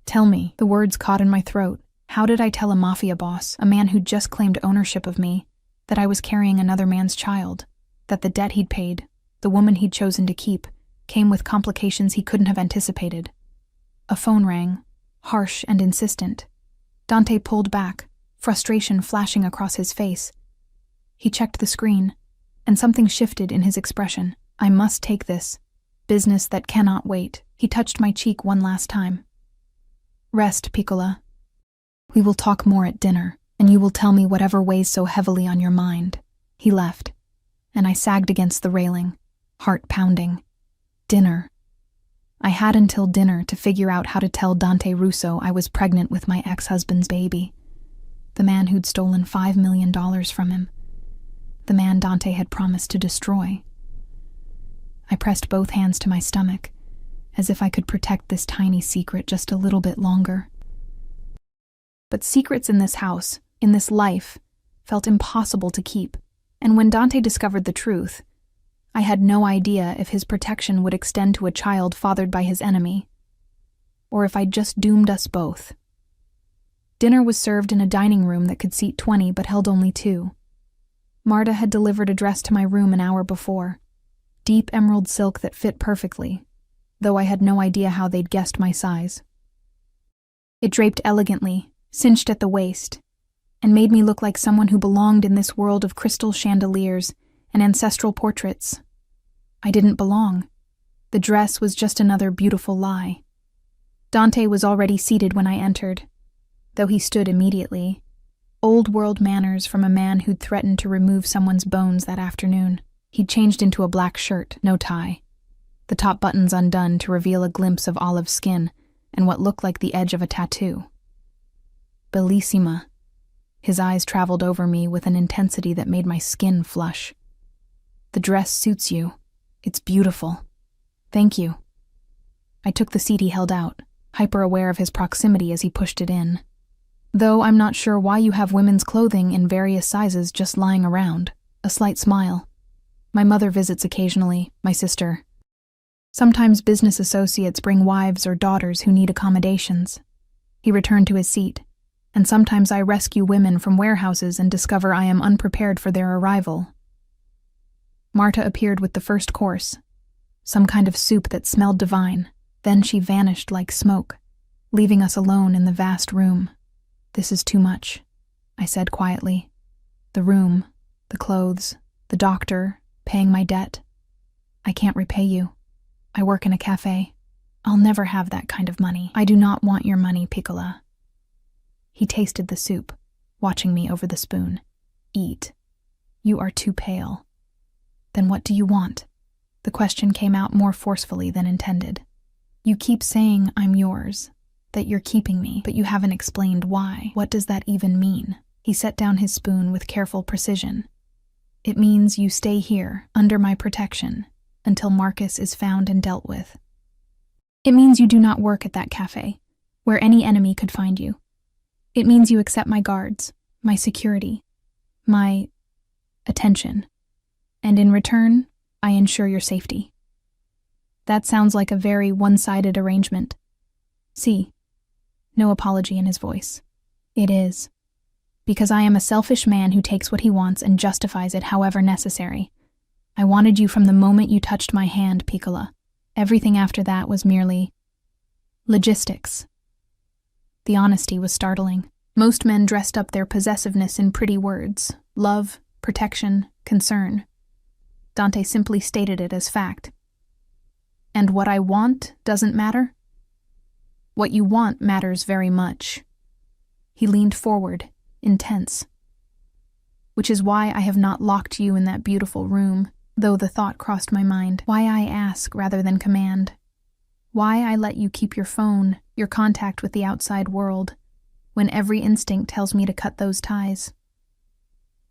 "Tell me." The words caught in my throat. How did I tell a mafia boss, a man who'd just claimed ownership of me, that I was carrying another man's child, that the debt he'd paid, the woman he'd chosen to keep, came with complications he couldn't have anticipated? A phone rang, harsh and insistent. Dante pulled back, frustration flashing across his face. He checked the screen, and something shifted in his expression. "I must take this. Business that cannot wait." He touched my cheek one last time. "Rest, Piccola. We will talk more at dinner, and you will tell me whatever weighs so heavily on your mind." He left, and I sagged against the railing, heart pounding. Dinner. I had until dinner to figure out how to tell Dante Russo I was pregnant with my ex-husband's baby. The man who'd stolen $5 million from him. The man Dante had promised to destroy. I pressed both hands to my stomach, as if I could protect this tiny secret just a little bit longer. But secrets in this house, in this life, felt impossible to keep, and when Dante discovered the truth, I had no idea if his protection would extend to a child fathered by his enemy, or if I'd just doomed us both. Dinner was served in a dining room that could seat 20 but held only 2. Marta had delivered a dress to my room an hour before, deep emerald silk that fit perfectly, though I had no idea how they'd guessed my size. It draped elegantly, cinched at the waist, and made me look like someone who belonged in this world of crystal chandeliers and ancestral portraits. I didn't belong. The dress was just another beautiful lie. Dante was already seated when I entered, though he stood immediately. Old-world manners from a man who'd threatened to remove someone's bones that afternoon. He'd changed into a black shirt, no tie, the top buttons undone to reveal a glimpse of olive skin and what looked like the edge of a tattoo. Bellissima. His eyes traveled over me with an intensity that made my skin flush. "The dress suits you. It's beautiful. Thank you." I took the seat he held out, hyper-aware of his proximity as he pushed it in. "Though I'm not sure why you have women's clothing in various sizes just lying around." A slight smile. "My mother visits occasionally, my sister. Sometimes business associates bring wives or daughters who need accommodations." He returned to his seat. "And sometimes I rescue women from warehouses and discover I am unprepared for their arrival." Marta appeared with the first course, some kind of soup that smelled divine. Then she vanished like smoke, leaving us alone in the vast room. "This is too much," I said quietly. "The room, the clothes, the doctor, paying my debt. I can't repay you. I work in a cafe. I'll never have that kind of money. I do not want your money, Piccola." He tasted the soup, watching me over the spoon. "Eat. You are too pale." "Then what do you want?" The question came out more forcefully than intended. "You keep saying I'm yours, that you're keeping me, but you haven't explained why. What does that even mean?" He set down his spoon with careful precision. "It means you stay here, under my protection, until Marcus is found and dealt with. It means you do not work at that cafe, where any enemy could find you. It means you accept my guards, my security, my attention, and in return, I ensure your safety. That sounds like a very one-sided arrangement. See, no apology in his voice. It is. Because I am a selfish man who takes what he wants and justifies it however necessary. I wanted you from the moment you touched my hand, Piccola. Everything after that was merely logistics. The honesty was startling. Most men dressed up their possessiveness in pretty words: love, protection, concern. Dante simply stated it as fact. And what I want doesn't matter? What you want matters very much. He leaned forward, intense. Which is why I have not locked you in that beautiful room, though the thought crossed my mind. Why I ask rather than command. Why I let you keep your phone, your contact with the outside world, when every instinct tells me to cut those ties.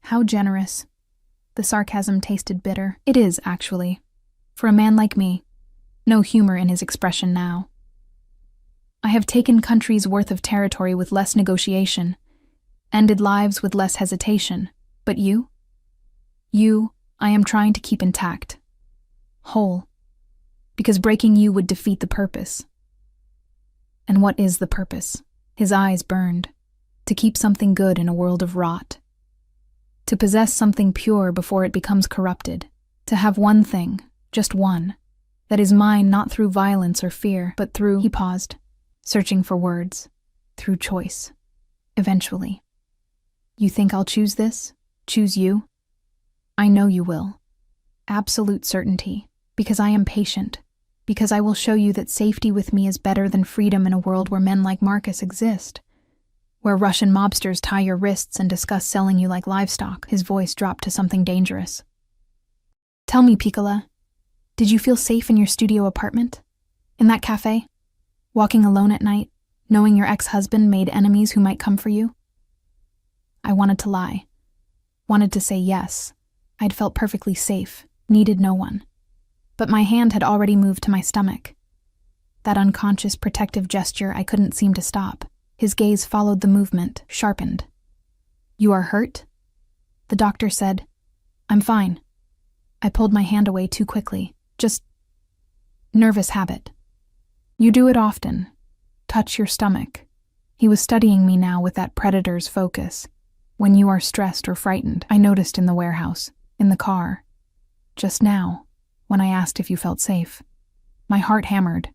How generous. The sarcasm tasted bitter. It is, actually. For a man like me. No humor in his expression now. I have taken countries' worth of territory with less negotiation, ended lives with less hesitation. But you? You, I am trying to keep intact. Whole. Because breaking you would defeat the purpose. And what is the purpose? His eyes burned. To keep something good in a world of rot. To possess something pure before it becomes corrupted. To have one thing, just one, that is mine not through violence or fear, but through— He paused, searching for words. Through choice. Eventually. You think I'll choose this? Choose you? I know you will. Absolute certainty. Because I am patient. Because I will show you that safety with me is better than freedom in a world where men like Marcus exist. Where Russian mobsters tie your wrists and discuss selling you like livestock. His voice dropped to something dangerous. Tell me, Piccola, did you feel safe in your studio apartment? In that cafe? Walking alone at night, knowing your ex-husband made enemies who might come for you? I wanted to lie. Wanted to say yes. I'd felt perfectly safe, needed no one. But my hand had already moved to my stomach. That unconscious protective gesture I couldn't seem to stop. His gaze followed the movement, sharpened. You are hurt? The doctor said. I'm fine. I pulled my hand away too quickly. Just nervous habit. You do it often. Touch your stomach. He was studying me now with that predator's focus. When you are stressed or frightened, I noticed in the warehouse, in the car. Just now, when I asked if you felt safe. My heart hammered.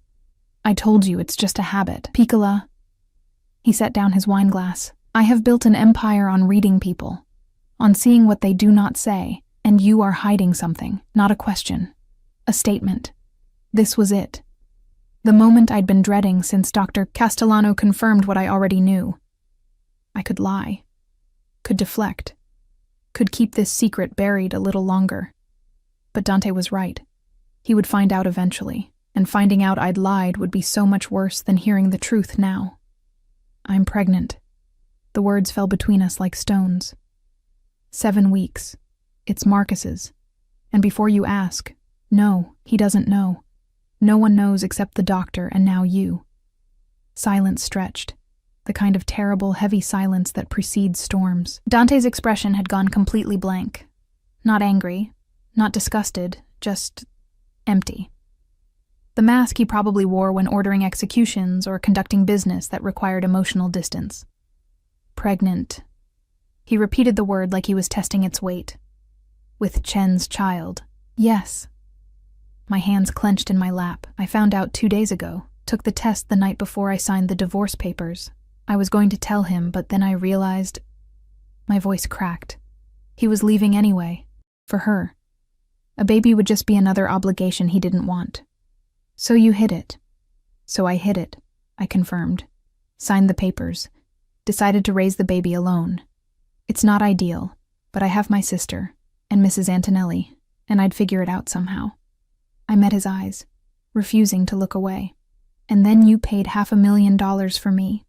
I told you it's just a habit. Piccola. He set down his wine glass. I have built an empire on reading people, on seeing what they do not say, and you are hiding something, not a question. A statement. This was it. The moment I'd been dreading since Dr. Castellano confirmed what I already knew. I could lie. Could deflect. Could keep this secret buried a little longer. But Dante was right. He would find out eventually, and finding out I'd lied would be so much worse than hearing the truth now. I'm pregnant. The words fell between us like stones. 7 weeks. It's Marcus's. And before you ask, no, he doesn't know. No one knows except the doctor and now you. Silence stretched. The kind of terrible, heavy silence that precedes storms. Dante's expression had gone completely blank. Not angry, not disgusted, just empty. The mask he probably wore when ordering executions or conducting business that required emotional distance. Pregnant. He repeated the word like he was testing its weight. With Chen's child. Yes. My hands clenched in my lap. I found out 2 days ago. Took the test the night before I signed the divorce papers. I was going to tell him, but then I realized— My voice cracked. He was leaving anyway. For her. A baby would just be another obligation he didn't want. So you hid it. So I hid it, I confirmed. Signed the papers. Decided to raise the baby alone. It's not ideal, but I have my sister, and Mrs. Antonelli, and I'd figure it out somehow. I met his eyes, refusing to look away. And then you paid $500,000 for me.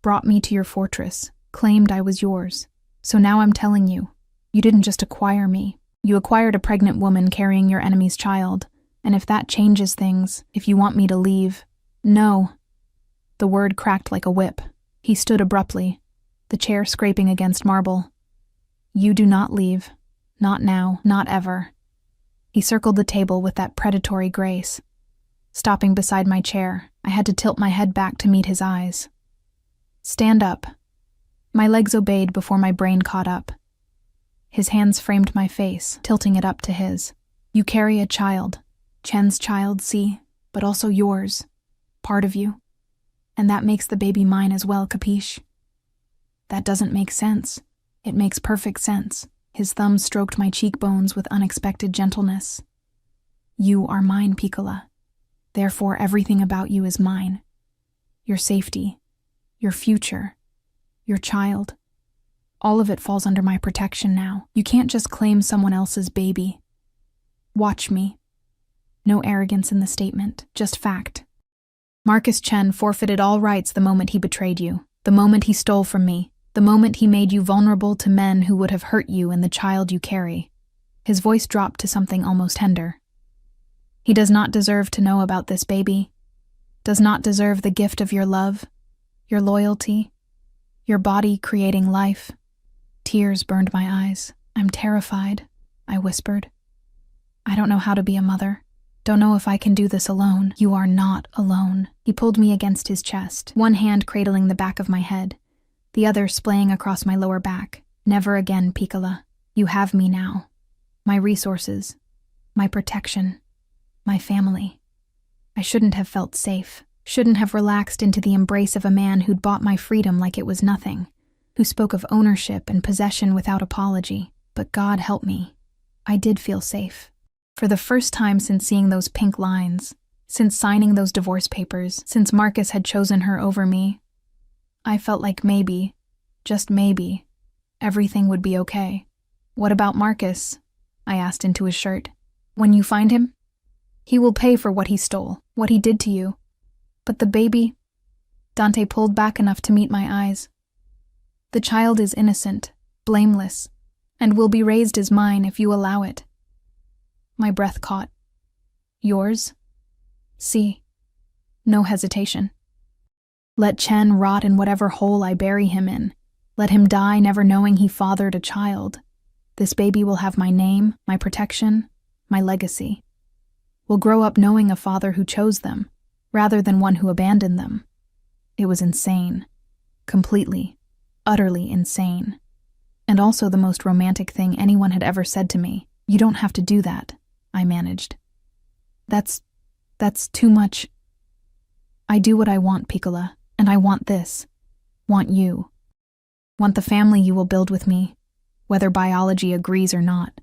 Brought me to your fortress, claimed I was yours. So now I'm telling you, you didn't just acquire me. You acquired a pregnant woman carrying your enemy's child. And if that changes things, if you want me to leave— No. The word cracked like a whip. He stood abruptly, the chair scraping against marble. "You do not leave. Not now, not ever." He circled the table with that predatory grace. Stopping beside my chair, I had to tilt my head back to meet his eyes. "Stand up." My legs obeyed before my brain caught up. His hands framed my face, tilting it up to his. "You carry a child. Chen's child, see, but also yours. Part of you. And that makes the baby mine as well, capiche?" "That doesn't make sense." "It makes perfect sense." His thumb stroked my cheekbones with unexpected gentleness. "You are mine, Piccola. Therefore everything about you is mine. Your safety, your future, your child. All of it falls under my protection now. You can't just claim someone else's baby. Watch me." No arrogance in the statement, just fact. "Marcus Chen forfeited all rights the moment he betrayed you, the moment he stole from me, the moment he made you vulnerable to men who would have hurt you and the child you carry." His voice dropped to something almost tender. "He does not deserve to know about this baby, does not deserve the gift of your love, your loyalty, your body creating life." Tears burned my eyes. "I'm terrified," I whispered. "I don't know how to be a mother. Don't know if I can do this alone." "You are not alone." He pulled me against his chest, one hand cradling the back of my head, the other splaying across my lower back. "Never again, Piccola. You have me now. My resources, my protection, my family. I shouldn't have felt safe, shouldn't have relaxed into the embrace of a man who'd bought my freedom like it was nothing, who spoke of ownership and possession without apology. But God help me, I did feel safe. For the first time since seeing those pink lines, since signing those divorce papers, since Marcus had chosen her over me, I felt like maybe, just maybe, everything would be okay. "What about Marcus?" I asked into his shirt. "When you find him, he will pay for what he stole, what he did to you. But the baby..." Dante pulled back enough to meet my eyes. "The child is innocent, blameless, and will be raised as mine if you allow it." My breath caught. "Yours?" "See." No hesitation. "Let Chen rot in whatever hole I bury him in. Let him die never knowing he fathered a child. This baby will have my name, my protection, my legacy. Will grow up knowing a father who chose them, rather than one who abandoned them." It was insane. Completely, utterly insane. And also the most romantic thing anyone had ever said to me. "You don't have to do that," I managed. That's too much." "I do what I want, Piccola, and I want this. Want you. Want the family you will build with me, whether biology agrees or not."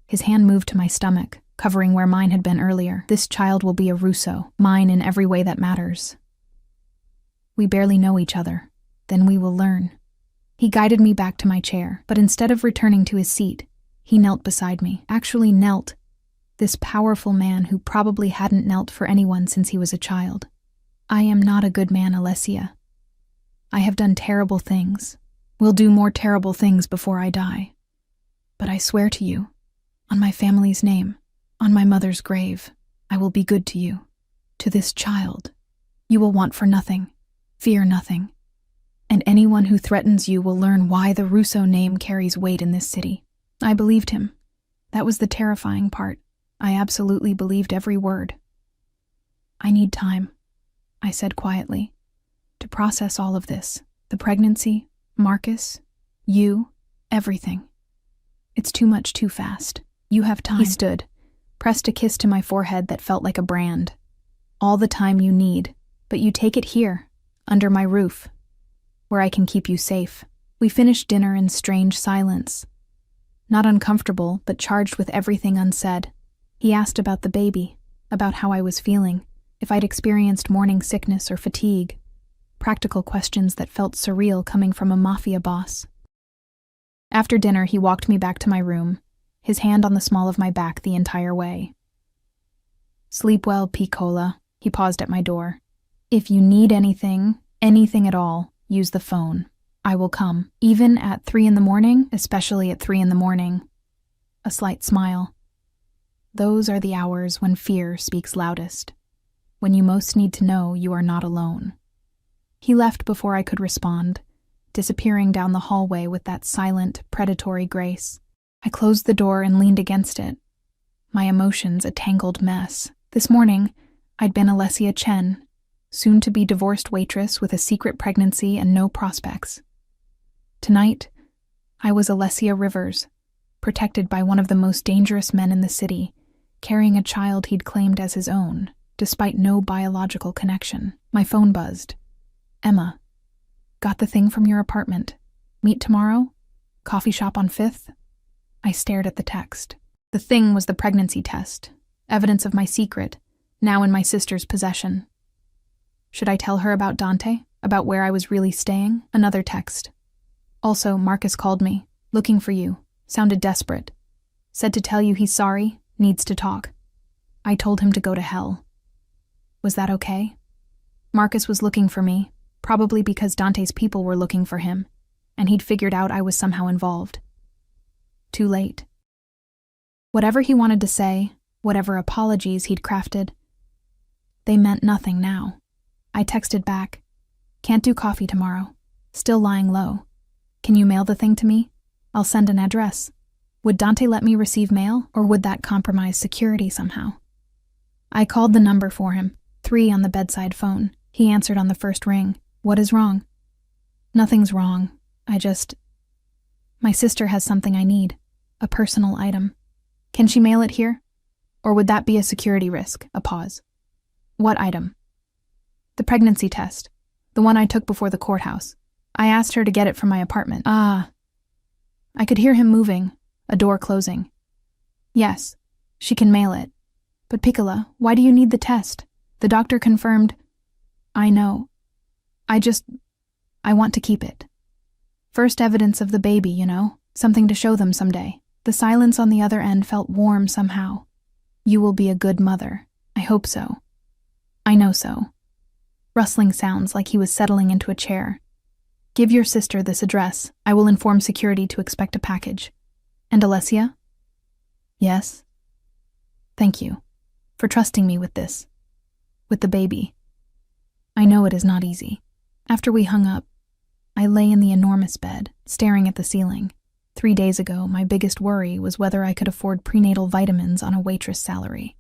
His hand moved to my stomach, covering where mine had been earlier. "This child will be a Russo, mine in every way that matters. We barely know each other. Then we will learn." He guided me back to my chair, but instead of returning to his seat, he knelt beside me. Actually knelt. This powerful man who probably hadn't knelt for anyone since he was a child. "I am not a good man, Alessia. I have done terrible things. Will do more terrible things before I die. But I swear to you, on my family's name, on my mother's grave, I will be good to you, to this child. You will want for nothing, fear nothing. And anyone who threatens you will learn why the Russo name carries weight in this city." I believed him. That was the terrifying part. I absolutely believed every word. "I need time," I said quietly, "to process all of this. The pregnancy, Marcus, you, everything. It's too much too fast. You have time." He stood, pressed a kiss to my forehead that felt like a brand. "All the time you need, but you take it here, under my roof, where I can keep you safe." We finished dinner in strange silence. Not uncomfortable, but charged with everything unsaid. He asked about the baby, about how I was feeling, if I'd experienced morning sickness or fatigue. Practical questions that felt surreal coming from a mafia boss. After dinner, he walked me back to my room, his hand on the small of my back the entire way. "Sleep well, Piccola." He paused at my door. "If you need anything at all, use the phone. I will come, even at 3 in the morning, especially at 3 in the morning." A slight smile. "Those are the hours when fear speaks loudest, when you most need to know you are not alone." He left before I could respond, disappearing down the hallway with that silent, predatory grace. I closed the door and leaned against it, my emotions a tangled mess. This morning, I'd been Alessia Chen, soon-to-be divorced waitress with a secret pregnancy and no prospects. Tonight, I was Alessia Rivers, protected by one of the most dangerous men in the city, carrying a child he'd claimed as his own, despite no biological connection. My phone buzzed. Emma, got the thing from your apartment. Meet tomorrow? Coffee shop on 5th? I stared at the text. The thing was the pregnancy test, evidence of my secret, now in my sister's possession. Should I tell her about Dante? About where I was really staying? Another text. Also, Marcus called me, looking for you, sounded desperate. Said to tell you he's sorry, needs to talk. I told him to go to hell. Was that okay? Marcus was looking for me, probably because Dante's people were looking for him, and he'd figured out I was somehow involved. Too late. Whatever he wanted to say, whatever apologies he'd crafted, they meant nothing now. I texted back, can't do coffee tomorrow, still lying low. Can you mail the thing to me? I'll send an address. Would Dante let me receive mail, or would that compromise security somehow? I called the number for him, 3 on the bedside phone. He answered on the first ring. What is wrong? Nothing's wrong. My sister has something I need, a personal item. Can she mail it here? Or would that be a security risk? A pause. What item? The pregnancy test, the one I took before the courthouse. I asked her to get it from my apartment. I could hear him moving, a door closing. Yes, she can mail it. But Piccola, why do you need the test? The doctor confirmed. I know. I want to keep it. First evidence of the baby, you know, something to show them someday. The silence on the other end felt warm somehow. You will be a good mother. I hope so. I know so. Rustling sounds like he was settling into a chair. Give your sister this address. I will inform security to expect a package. And Alessia? Yes? Thank you for trusting me with this. With the baby. I know it is not easy. After we hung up, I lay in the enormous bed, staring at the ceiling. 3 days ago, my biggest worry was whether I could afford prenatal vitamins on a waitress salary.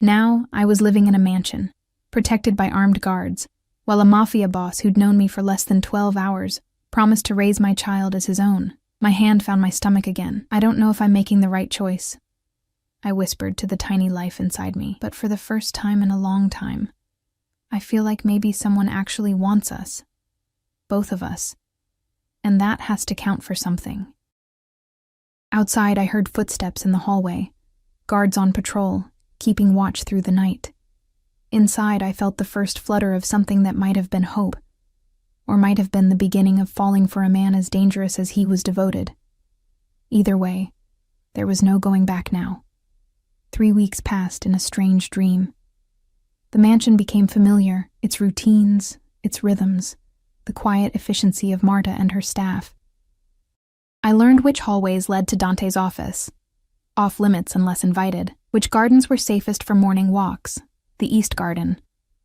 Now, I was living in a mansion, protected by armed guards, while a mafia boss who'd known me for less than 12 hours promised to raise my child as his own. My hand found my stomach again. I don't know if I'm making the right choice, I whispered to the tiny life inside me, but for the first time in a long time, I feel like maybe someone actually wants us. Both of us. And that has to count for something. Outside, I heard footsteps in the hallway, guards on patrol, keeping watch through the night. Inside, I felt the first flutter of something that might have been hope, or might have been the beginning of falling for a man as dangerous as he was devoted. Either way, there was no going back now. 3 weeks passed in a strange dream. The mansion became familiar, its routines, its rhythms, the quiet efficiency of Marta and her staff. I learned which hallways led to Dante's office, off limits unless invited, which gardens were safest for morning walks, the East Garden,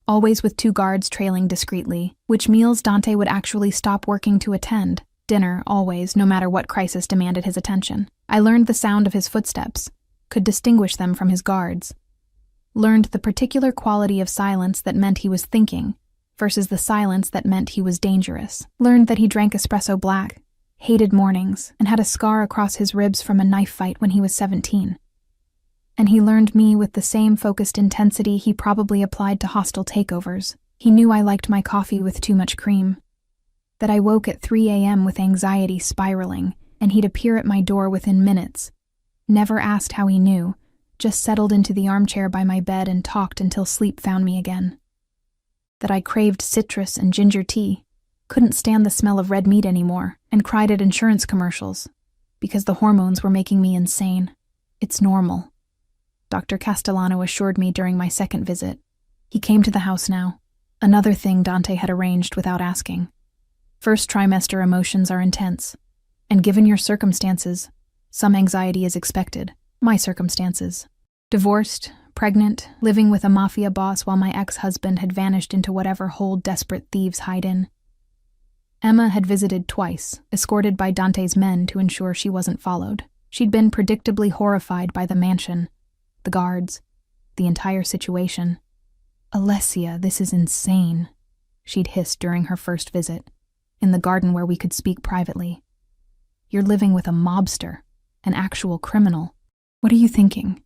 always with 2 guards trailing discreetly, which meals Dante would actually stop working to attend, dinner always, no matter what crisis demanded his attention. I learned the sound of his footsteps, could distinguish them from his guards, learned the particular quality of silence that meant he was thinking, versus the silence that meant he was dangerous. Learned that he drank espresso black, hated mornings, and had a scar across his ribs from a knife fight when he was 17. And he learned me with the same focused intensity he probably applied to hostile takeovers. He knew I liked my coffee with too much cream, that I woke at 3 a.m. with anxiety spiraling, and he'd appear at my door within minutes. Never asked how he knew, just settled into the armchair by my bed and talked until sleep found me again. That I craved citrus and ginger tea, couldn't stand the smell of red meat anymore, and cried at insurance commercials, because the hormones were making me insane. It's normal, Dr. Castellano assured me during my second visit. He came to the house now, another thing Dante had arranged without asking. First trimester emotions are intense, and given your circumstances, some anxiety is expected. My circumstances. Divorced, pregnant, living with a mafia boss while my ex-husband had vanished into whatever hole desperate thieves hide in. Emma had visited twice, escorted by Dante's men to ensure she wasn't followed. She'd been predictably horrified by the mansion, the guards, the entire situation. "Alessia, this is insane," she'd hissed during her first visit, in the garden where we could speak privately. "You're living with a mobster, an actual criminal. What are you thinking?"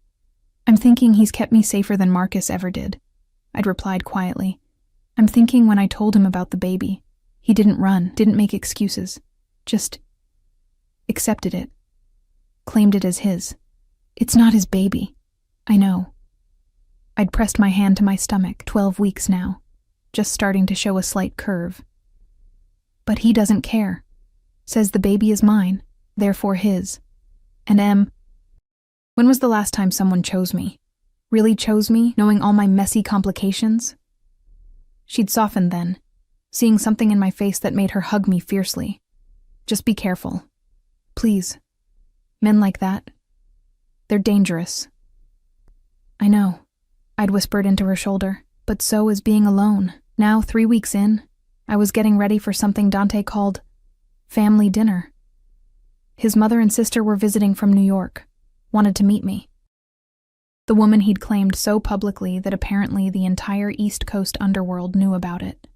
"I'm thinking he's kept me safer than Marcus ever did," I'd replied quietly. "I'm thinking when I told him about the baby, he didn't run, didn't make excuses, just accepted it, claimed it as his. It's not his baby. I know." I'd pressed my hand to my stomach, 12 weeks now, just starting to show a slight curve. "But he doesn't care. Says the baby is mine, therefore his. And when was the last time someone chose me? Really chose me, knowing all my messy complications?" She'd softened then, seeing something in my face that made her hug me fiercely. "Just be careful. Please. Men like that, they're dangerous." "I know," I'd whispered into her shoulder, but so is being alone. Now, 3 weeks in, I was getting ready for something Dante called family dinner. His mother and sister were visiting from New York, wanted to meet me. The woman he'd claimed so publicly that apparently the entire East Coast underworld knew about it.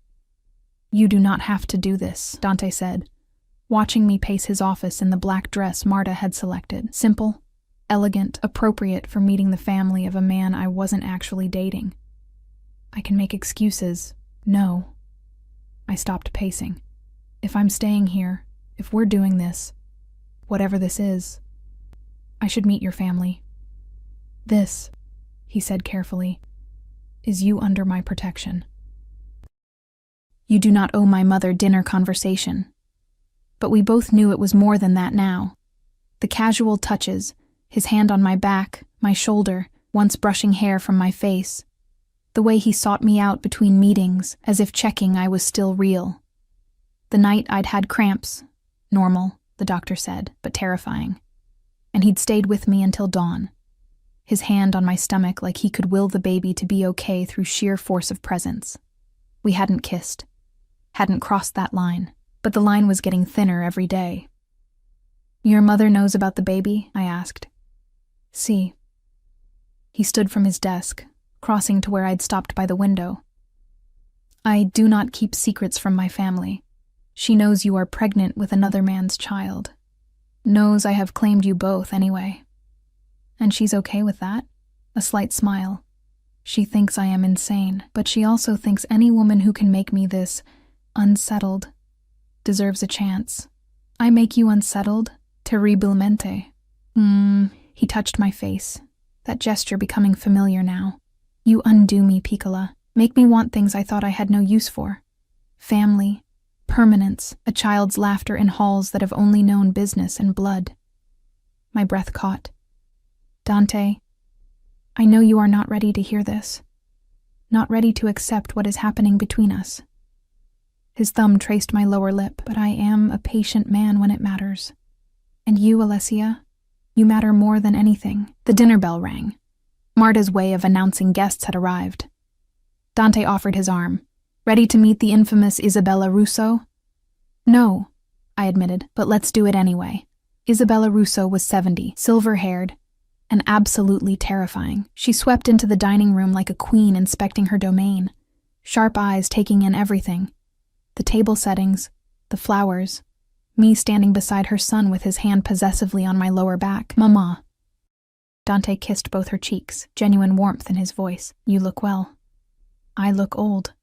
"You do not have to do this," Dante said, watching me pace his office in the black dress Marta had selected. Simple, elegant, appropriate for meeting the family of a man I wasn't actually dating. "I can make excuses. No." I stopped pacing. "If I'm staying here, if we're doing this, whatever this is, I should meet your family. This," he said carefully, "is you under my protection. You do not owe my mother dinner conversation." But we both knew it was more than that now. The casual touches, his hand on my back, my shoulder, once brushing hair from my face. The way he sought me out between meetings, as if checking I was still real. The night I'd had cramps. Normal, the doctor said, but terrifying. And he'd stayed with me until dawn. His hand on my stomach like he could will the baby to be okay through sheer force of presence. We hadn't kissed. Hadn't crossed that line. But the line was getting thinner every day. "Your mother knows about the baby?" I asked. "See." He stood from his desk, crossing to where I'd stopped by the window. "I do not keep secrets from my family. She knows you are pregnant with another man's child. Knows I have claimed you both anyway. And she's okay with that?" A slight smile. "She thinks I am insane, but she also thinks any woman who can make me this unsettled deserves a chance. I make you unsettled? Terribilmente." He touched my face, that gesture becoming familiar now. "You undo me, Piccola. Make me want things I thought I had no use for. Family, permanence, a child's laughter in halls that have only known business and blood." My breath caught. "Dante, I know you are not ready to hear this. Not ready to accept what is happening between us." His thumb traced my lower lip, "But I am a patient man when it matters. And you, Alessia, you matter more than anything." The dinner bell rang. Marta's way of announcing guests had arrived. Dante offered his arm. "Ready to meet the infamous Isabella Russo?" "No," I admitted, "but let's do it anyway." Isabella Russo was 70, silver-haired, and absolutely terrifying. She swept into the dining room like a queen inspecting her domain, sharp eyes taking in everything. The table settings, the flowers, me standing beside her son with his hand possessively on my lower back. "Mama." Dante kissed both her cheeks, genuine warmth in his voice. "You look well." "I look old."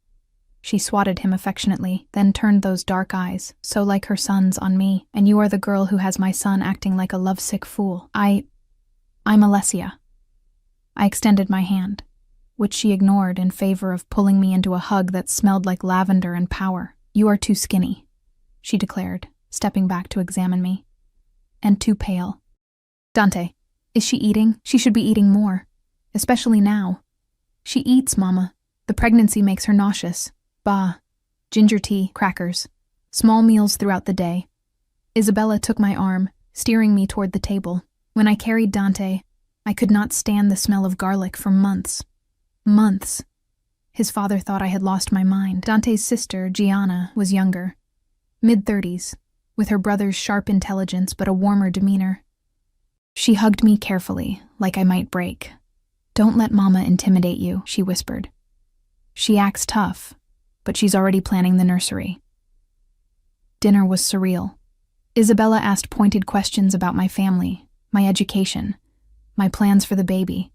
She swatted him affectionately, then turned those dark eyes, so like her son's, on me. "And you are the girl who has my son acting like a lovesick fool." I'm Alessia." I extended my hand, which she ignored in favor of pulling me into a hug that smelled like lavender and power. "You are too skinny," she declared, stepping back to examine me. "And too pale." "Dante, is she eating? She should be eating more, especially now." "She eats, Mama. The pregnancy makes her nauseous. Bah, ginger tea, crackers, small meals throughout the day." Isabella took my arm, steering me toward the table. When I carried Dante, I could not stand the smell of garlic for months. Months. His father thought I had lost my mind. Dante's sister, Gianna, was younger. mid-30s, with her brother's sharp intelligence but a warmer demeanor. She hugged me carefully, like I might break. "Don't let Mama intimidate you," she whispered. "She acts tough, but she's already planning the nursery." Dinner was surreal. Isabella asked pointed questions about my family, my education, my plans for the baby.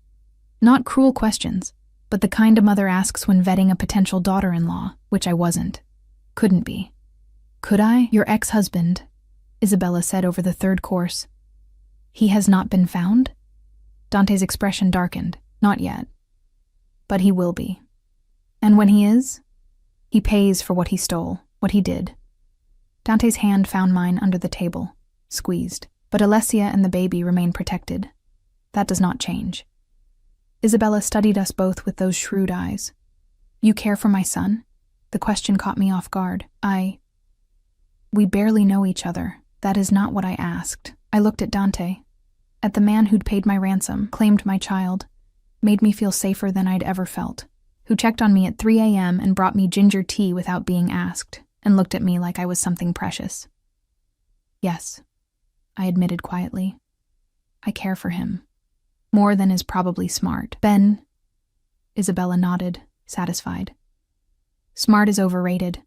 Not cruel questions, but the kind a mother asks when vetting a potential daughter-in-law, which I wasn't. Couldn't be. "Could I? Your ex-husband," Isabella said over the third course. "He has not been found?" Dante's expression darkened. "Not yet. But he will be. And when he is, he pays for what he stole, what he did." Dante's hand found mine under the table, squeezed. "But Alessia and the baby remain protected. That does not change." Isabella studied us both with those shrewd eyes. "You care for my son?" The question caught me off guard. We barely know each other. That is not what I asked. I looked at Dante, at the man who'd paid my ransom, claimed my child, made me feel safer than I'd ever felt, who checked on me at 3 a.m. and brought me ginger tea without being asked, and looked at me like I was something precious. "Yes," I admitted quietly. "I care for him. More than is probably smart." "Ben," Isabella nodded, satisfied. "Smart is overrated.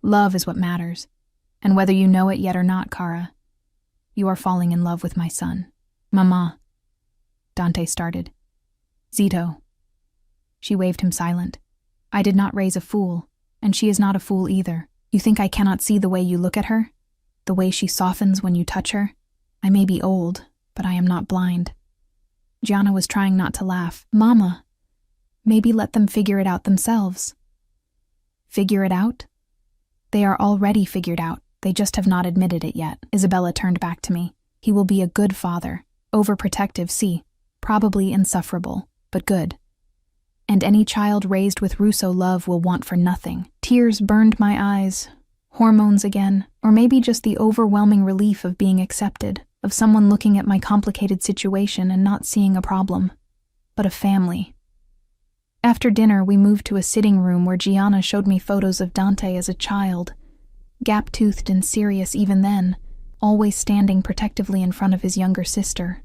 Love is what matters. And whether you know it yet or not, Kara, you are falling in love with my son." "Mama," Dante started. "Zito." She waved him silent. "I did not raise a fool, and she is not a fool either. You think I cannot see the way you look at her? The way she softens when you touch her? I may be old, but I am not blind." Gianna was trying not to laugh. "Mama, maybe let them figure it out themselves." "Figure it out? They are already figured out. They just have not admitted it yet." Isabella turned back to me. "He will be a good father, overprotective, see, probably insufferable, but good. And any child raised with Russo love will want for nothing." Tears burned my eyes. Hormones again, or maybe just the overwhelming relief of being accepted, of someone looking at my complicated situation and not seeing a problem, but a family. After dinner, we moved to a sitting room where Gianna showed me photos of Dante as a child, gap-toothed and serious even then, always standing protectively in front of his younger sister.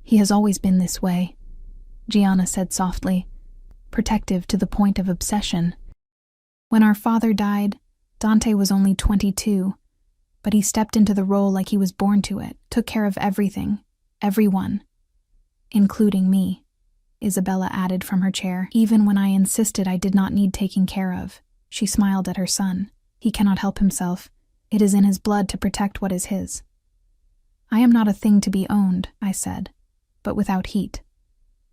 "He has always been this way," Gianna said softly, "protective to the point of obsession. When our father died, Dante was only 22, but he stepped into the role like he was born to it, took care of everything, everyone, including me," Isabella added from her chair. "Even when I insisted I did not need taking care of." She smiled at her son. "He cannot help himself. It is in his blood to protect what is his." "I am not a thing to be owned," I said, "but without heat."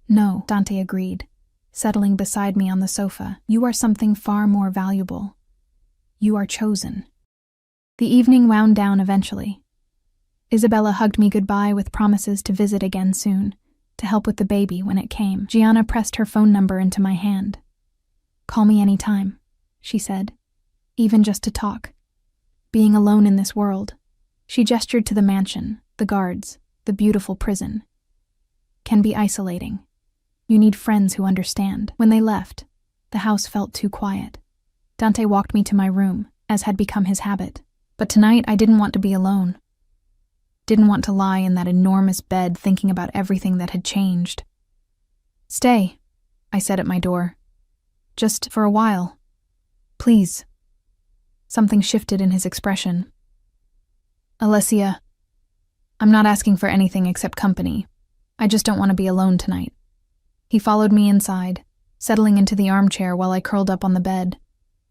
"No," Dante agreed, settling beside me on the sofa. "You are something far more valuable. You are chosen." The evening wound down eventually. Isabella hugged me goodbye with promises to visit again soon, to help with the baby when it came. Gianna pressed her phone number into my hand. "Call me any time," she said, "even just to talk. Being alone in this world." She gestured to the mansion, the guards, the beautiful prison. "Can be isolating. You need friends who understand." When they left, the house felt too quiet. Dante walked me to my room, as had become his habit. But tonight I didn't want to be alone. Didn't want to lie in that enormous bed thinking about everything that had changed. "Stay," I said at my door. "Just for a while. Please." Something shifted in his expression. "Alessia, I'm not asking for anything except company. I just don't want to be alone tonight." He followed me inside, settling into the armchair while I curled up on the bed.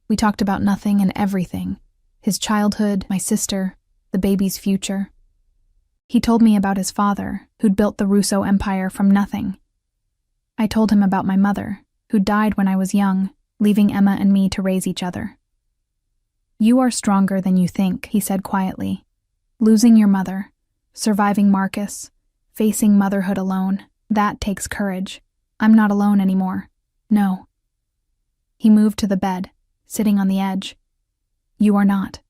We talked about nothing and everything. His childhood, my sister, the baby's future. He told me about his father, who'd built the Russo empire from nothing. I told him about my mother, who died when I was young, leaving Emma and me to raise each other. "You are stronger than you think," he said quietly. "Losing your mother, surviving Marcus, facing motherhood alone, that takes courage. I'm not alone anymore. No." He moved to the bed, sitting on the edge. "You are not.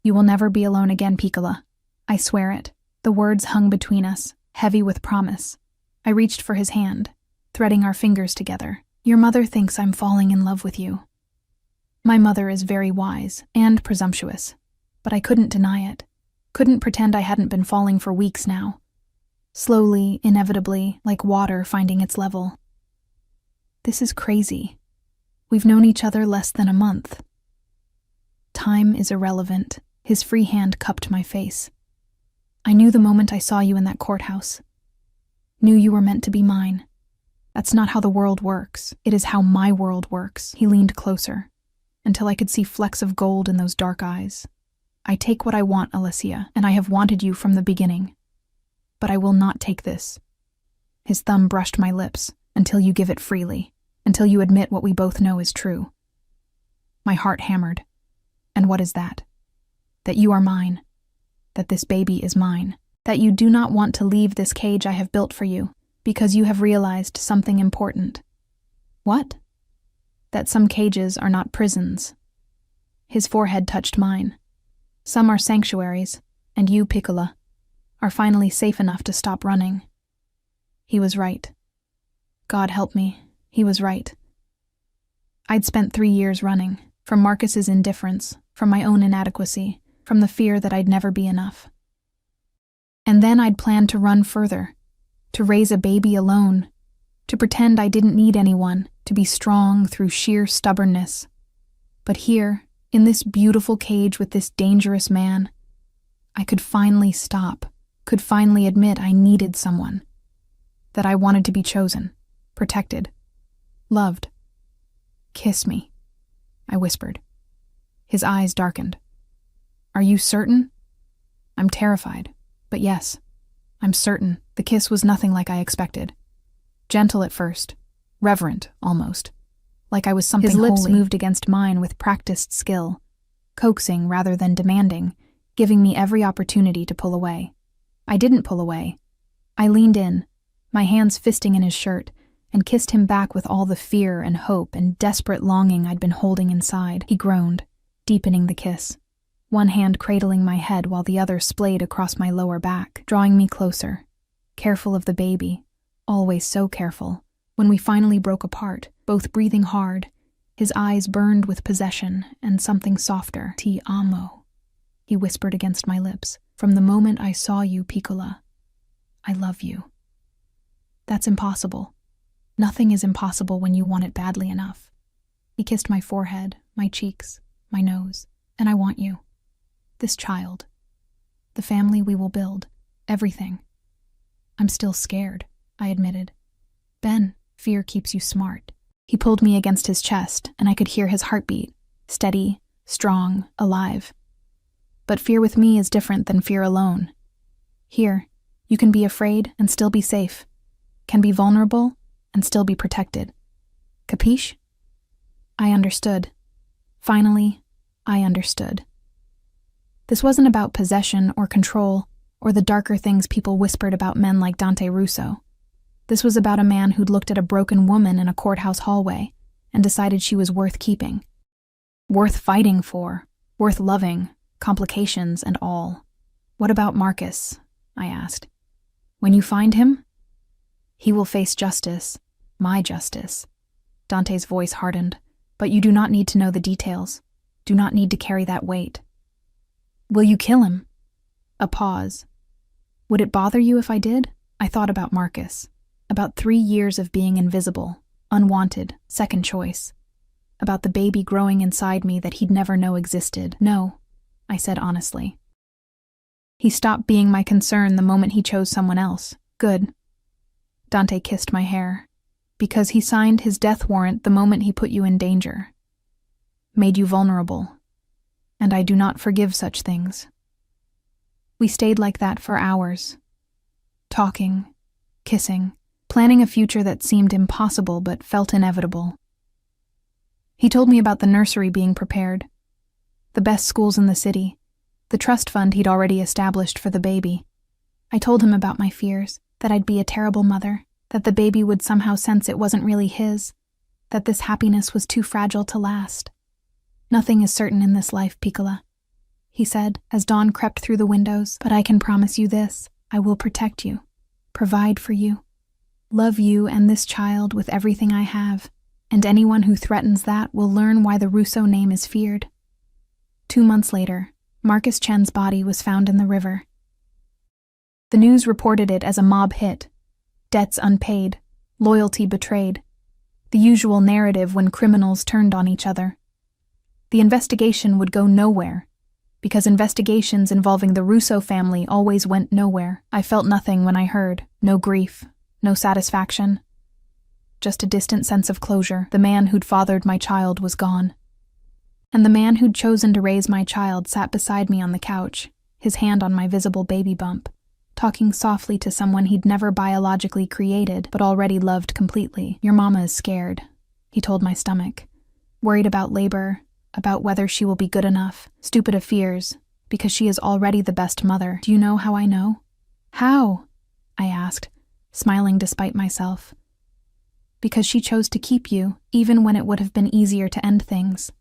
You will never be alone again, Piccola. I swear it." The words hung between us, heavy with promise. I reached for his hand, threading our fingers together. "Your mother thinks I'm falling in love with you. My mother is very wise and presumptuous. But I couldn't deny it. Couldn't pretend I hadn't been falling for weeks now. Slowly, inevitably, like water finding its level. This is crazy. We've known each other less than a month. Time is irrelevant. His free hand cupped my face. I knew the moment I saw you in that courthouse. Knew you were meant to be mine. That's not how the world works. It is how my world works. He leaned closer, until I could see flecks of gold in those dark eyes. I take what I want, Alicia, and I have wanted you from the beginning. But I will not take this. His thumb brushed my lips, until you give it freely, until you admit what we both know is true. My heart hammered. And what is that? That you are mine. That this baby is mine. That you do not want to leave this cage I have built for you, because you have realized something important. What? That some cages are not prisons. His forehead touched mine. Some are sanctuaries, and you, Piccola, are finally safe enough to stop running. He was right. God help me, he was right. I'd spent 3 years running, from Marcus's indifference, from my own inadequacy, from the fear that I'd never be enough. And then I'd planned to run further, to raise a baby alone, to pretend I didn't need anyone, to be strong through sheer stubbornness. But here, in this beautiful cage with this dangerous man, I could finally stop, could finally admit I needed someone, that I wanted to be chosen, protected, loved. Kiss me, I whispered. His eyes darkened. Are you certain? I'm terrified, but yes, I'm certain. The kiss was nothing like I expected. Gentle at first, reverent almost, like I was something holy. His lips moved against mine with practiced skill, coaxing rather than demanding, giving me every opportunity to pull away. I didn't pull away. I leaned in, my hands fisting in his shirt, and kissed him back with all the fear and hope and desperate longing I'd been holding inside. He groaned, deepening the kiss, one hand cradling my head while the other splayed across my lower back, drawing me closer, careful of the baby, always so careful. When we finally broke apart, both breathing hard, his eyes burned with possession and something softer. Ti amo, he whispered against my lips. From the moment I saw you, Piccola, I love you. That's impossible. Nothing is impossible when you want it badly enough. He kissed my forehead, my cheeks, my nose, and I want you. This child. The family we will build. Everything. I'm still scared, I admitted. Ben, fear keeps you smart. He pulled me against his chest, and I could hear his heartbeat, steady, strong, alive. But fear with me is different than fear alone. Here, you can be afraid and still be safe, can be vulnerable and still be protected. Capiche? I understood. Finally, I understood. This wasn't about possession or control or the darker things people whispered about men like Dante Russo. This was about a man who'd looked at a broken woman in a courthouse hallway and decided she was worth keeping, worth fighting for, worth loving, complications and all. What about Marcus? I asked. When you find him? He will face justice, my justice. Dante's voice hardened. But you do not need to know the details. Do not need to carry that weight. Will you kill him? A pause. Would it bother you if I did? I thought about Marcus. About 3 years of being invisible, unwanted, second choice. About the baby growing inside me that he'd never know existed. No, I said honestly. He stopped being my concern the moment he chose someone else. Good. Dante kissed my hair. Because he signed his death warrant the moment he put you in danger. Made you vulnerable. And I do not forgive such things. We stayed like that for hours. Talking, kissing, planning a future that seemed impossible but felt inevitable. He told me about the nursery being prepared, the best schools in the city, the trust fund he'd already established for the baby. I told him about my fears, that I'd be a terrible mother, that the baby would somehow sense it wasn't really his, that this happiness was too fragile to last. Nothing is certain in this life, Piccola, he said, as dawn crept through the windows, but I can promise you this, I will protect you, provide for you, love you and this child with everything I have, and anyone who threatens that will learn why the Russo name is feared. 2 months later, Marcus Chen's body was found in the river. The news reported it as a mob hit. Debts unpaid, loyalty betrayed. The usual narrative when criminals turned on each other. The investigation would go nowhere, because investigations involving the Russo family always went nowhere. I felt nothing when I heard, no grief, no satisfaction. Just a distant sense of closure. The man who'd fathered my child was gone. And the man who'd chosen to raise my child sat beside me on the couch, his hand on my visible baby bump, talking softly to someone he'd never biologically created but already loved completely. "Your mama is scared," he told my stomach. "Worried about labor, about whether she will be good enough, stupid of fears, because she is already the best mother. Do you know how I know?" "How?" I asked, smiling despite myself. "Because she chose to keep you, even when it would have been easier to end things.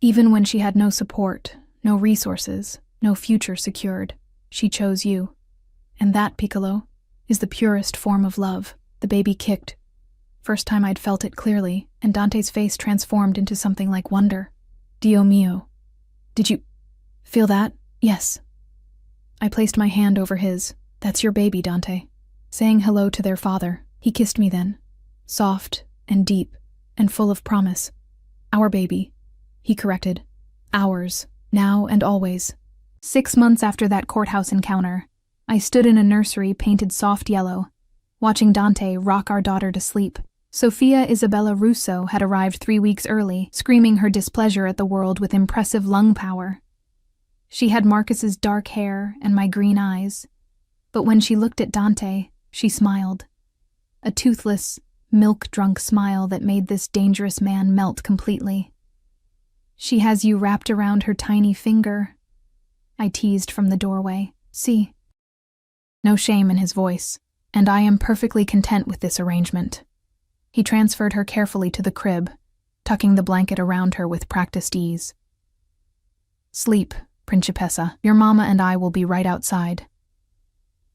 Even when she had no support, no resources, no future secured, she chose you. And that, Piccolo, is the purest form of love." The baby kicked. First time I'd felt it clearly, and Dante's face transformed into something like wonder. "Dio mio. Did you feel that?" "Yes." I placed my hand over his. "That's your baby, Dante." Saying hello to their father, he kissed me then, soft and deep and full of promise. "Our baby," he corrected. "Ours, now and always." 6 months after that courthouse encounter, I stood in a nursery painted soft yellow, watching Dante rock our daughter to sleep. Sofia Isabella Russo had arrived 3 weeks early, screaming her displeasure at the world with impressive lung power. She had Marcus's dark hair and my green eyes, but when she looked at Dante, she smiled. A toothless, milk-drunk smile that made this dangerous man melt completely. "She has you wrapped around her tiny finger," I teased from the doorway. "See?" No shame in his voice, and I am perfectly content with this arrangement. He transferred her carefully to the crib, tucking the blanket around her with practiced ease. "Sleep, Principessa. Your mama and I will be right outside."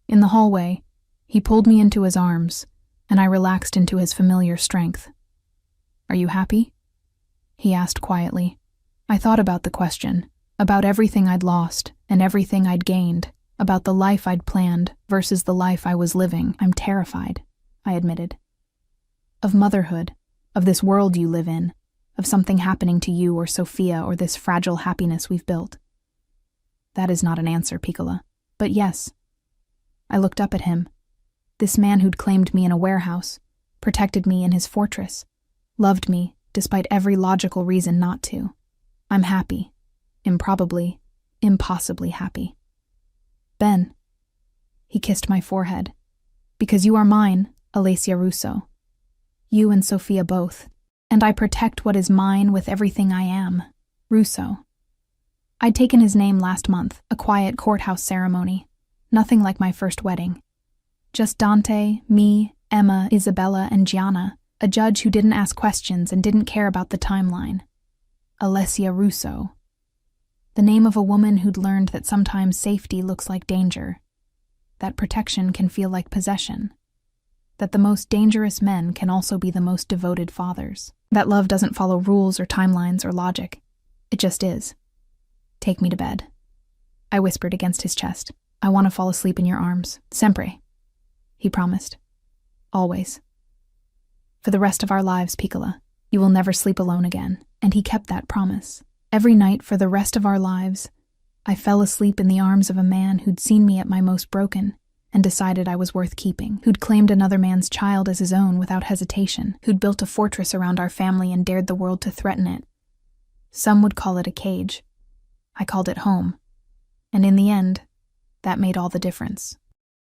In the hallway, he pulled me into his arms, and I relaxed into his familiar strength. "Are you happy?" he asked quietly. I thought about the question, about everything I'd lost and everything I'd gained, about the life I'd planned versus the life I was living. "I'm terrified," I admitted. "Of motherhood, of this world you live in, of something happening to you or Sophia or this fragile happiness we've built." "That is not an answer, Piccola. But yes." I looked up at him. This man who'd claimed me in a warehouse, protected me in his fortress, loved me despite every logical reason not to. "I'm happy. Improbably, impossibly happy." "Ben." He kissed my forehead. "Because you are mine, Alessia Russo. You and Sophia both. And I protect what is mine with everything I am. Russo." I'd taken his name last month, a quiet courthouse ceremony. Nothing like my first wedding. Just Dante, me, Emma, Isabella, and Gianna, a judge who didn't ask questions and didn't care about the timeline. Alessia Russo. The name of a woman who'd learned that sometimes safety looks like danger, that protection can feel like possession, that the most dangerous men can also be the most devoted fathers, that love doesn't follow rules or timelines or logic. It just is. "Take me to bed," I whispered against his chest. "I want to fall asleep in your arms. Sempre," he promised. "Always. For the rest of our lives, Piccola, you will never sleep alone again." And he kept that promise. Every night for the rest of our lives, I fell asleep in the arms of a man who'd seen me at my most broken and decided I was worth keeping, who'd claimed another man's child as his own without hesitation, who'd built a fortress around our family and dared the world to threaten it. Some would call it a cage. I called it home. And in the end, that made all the difference.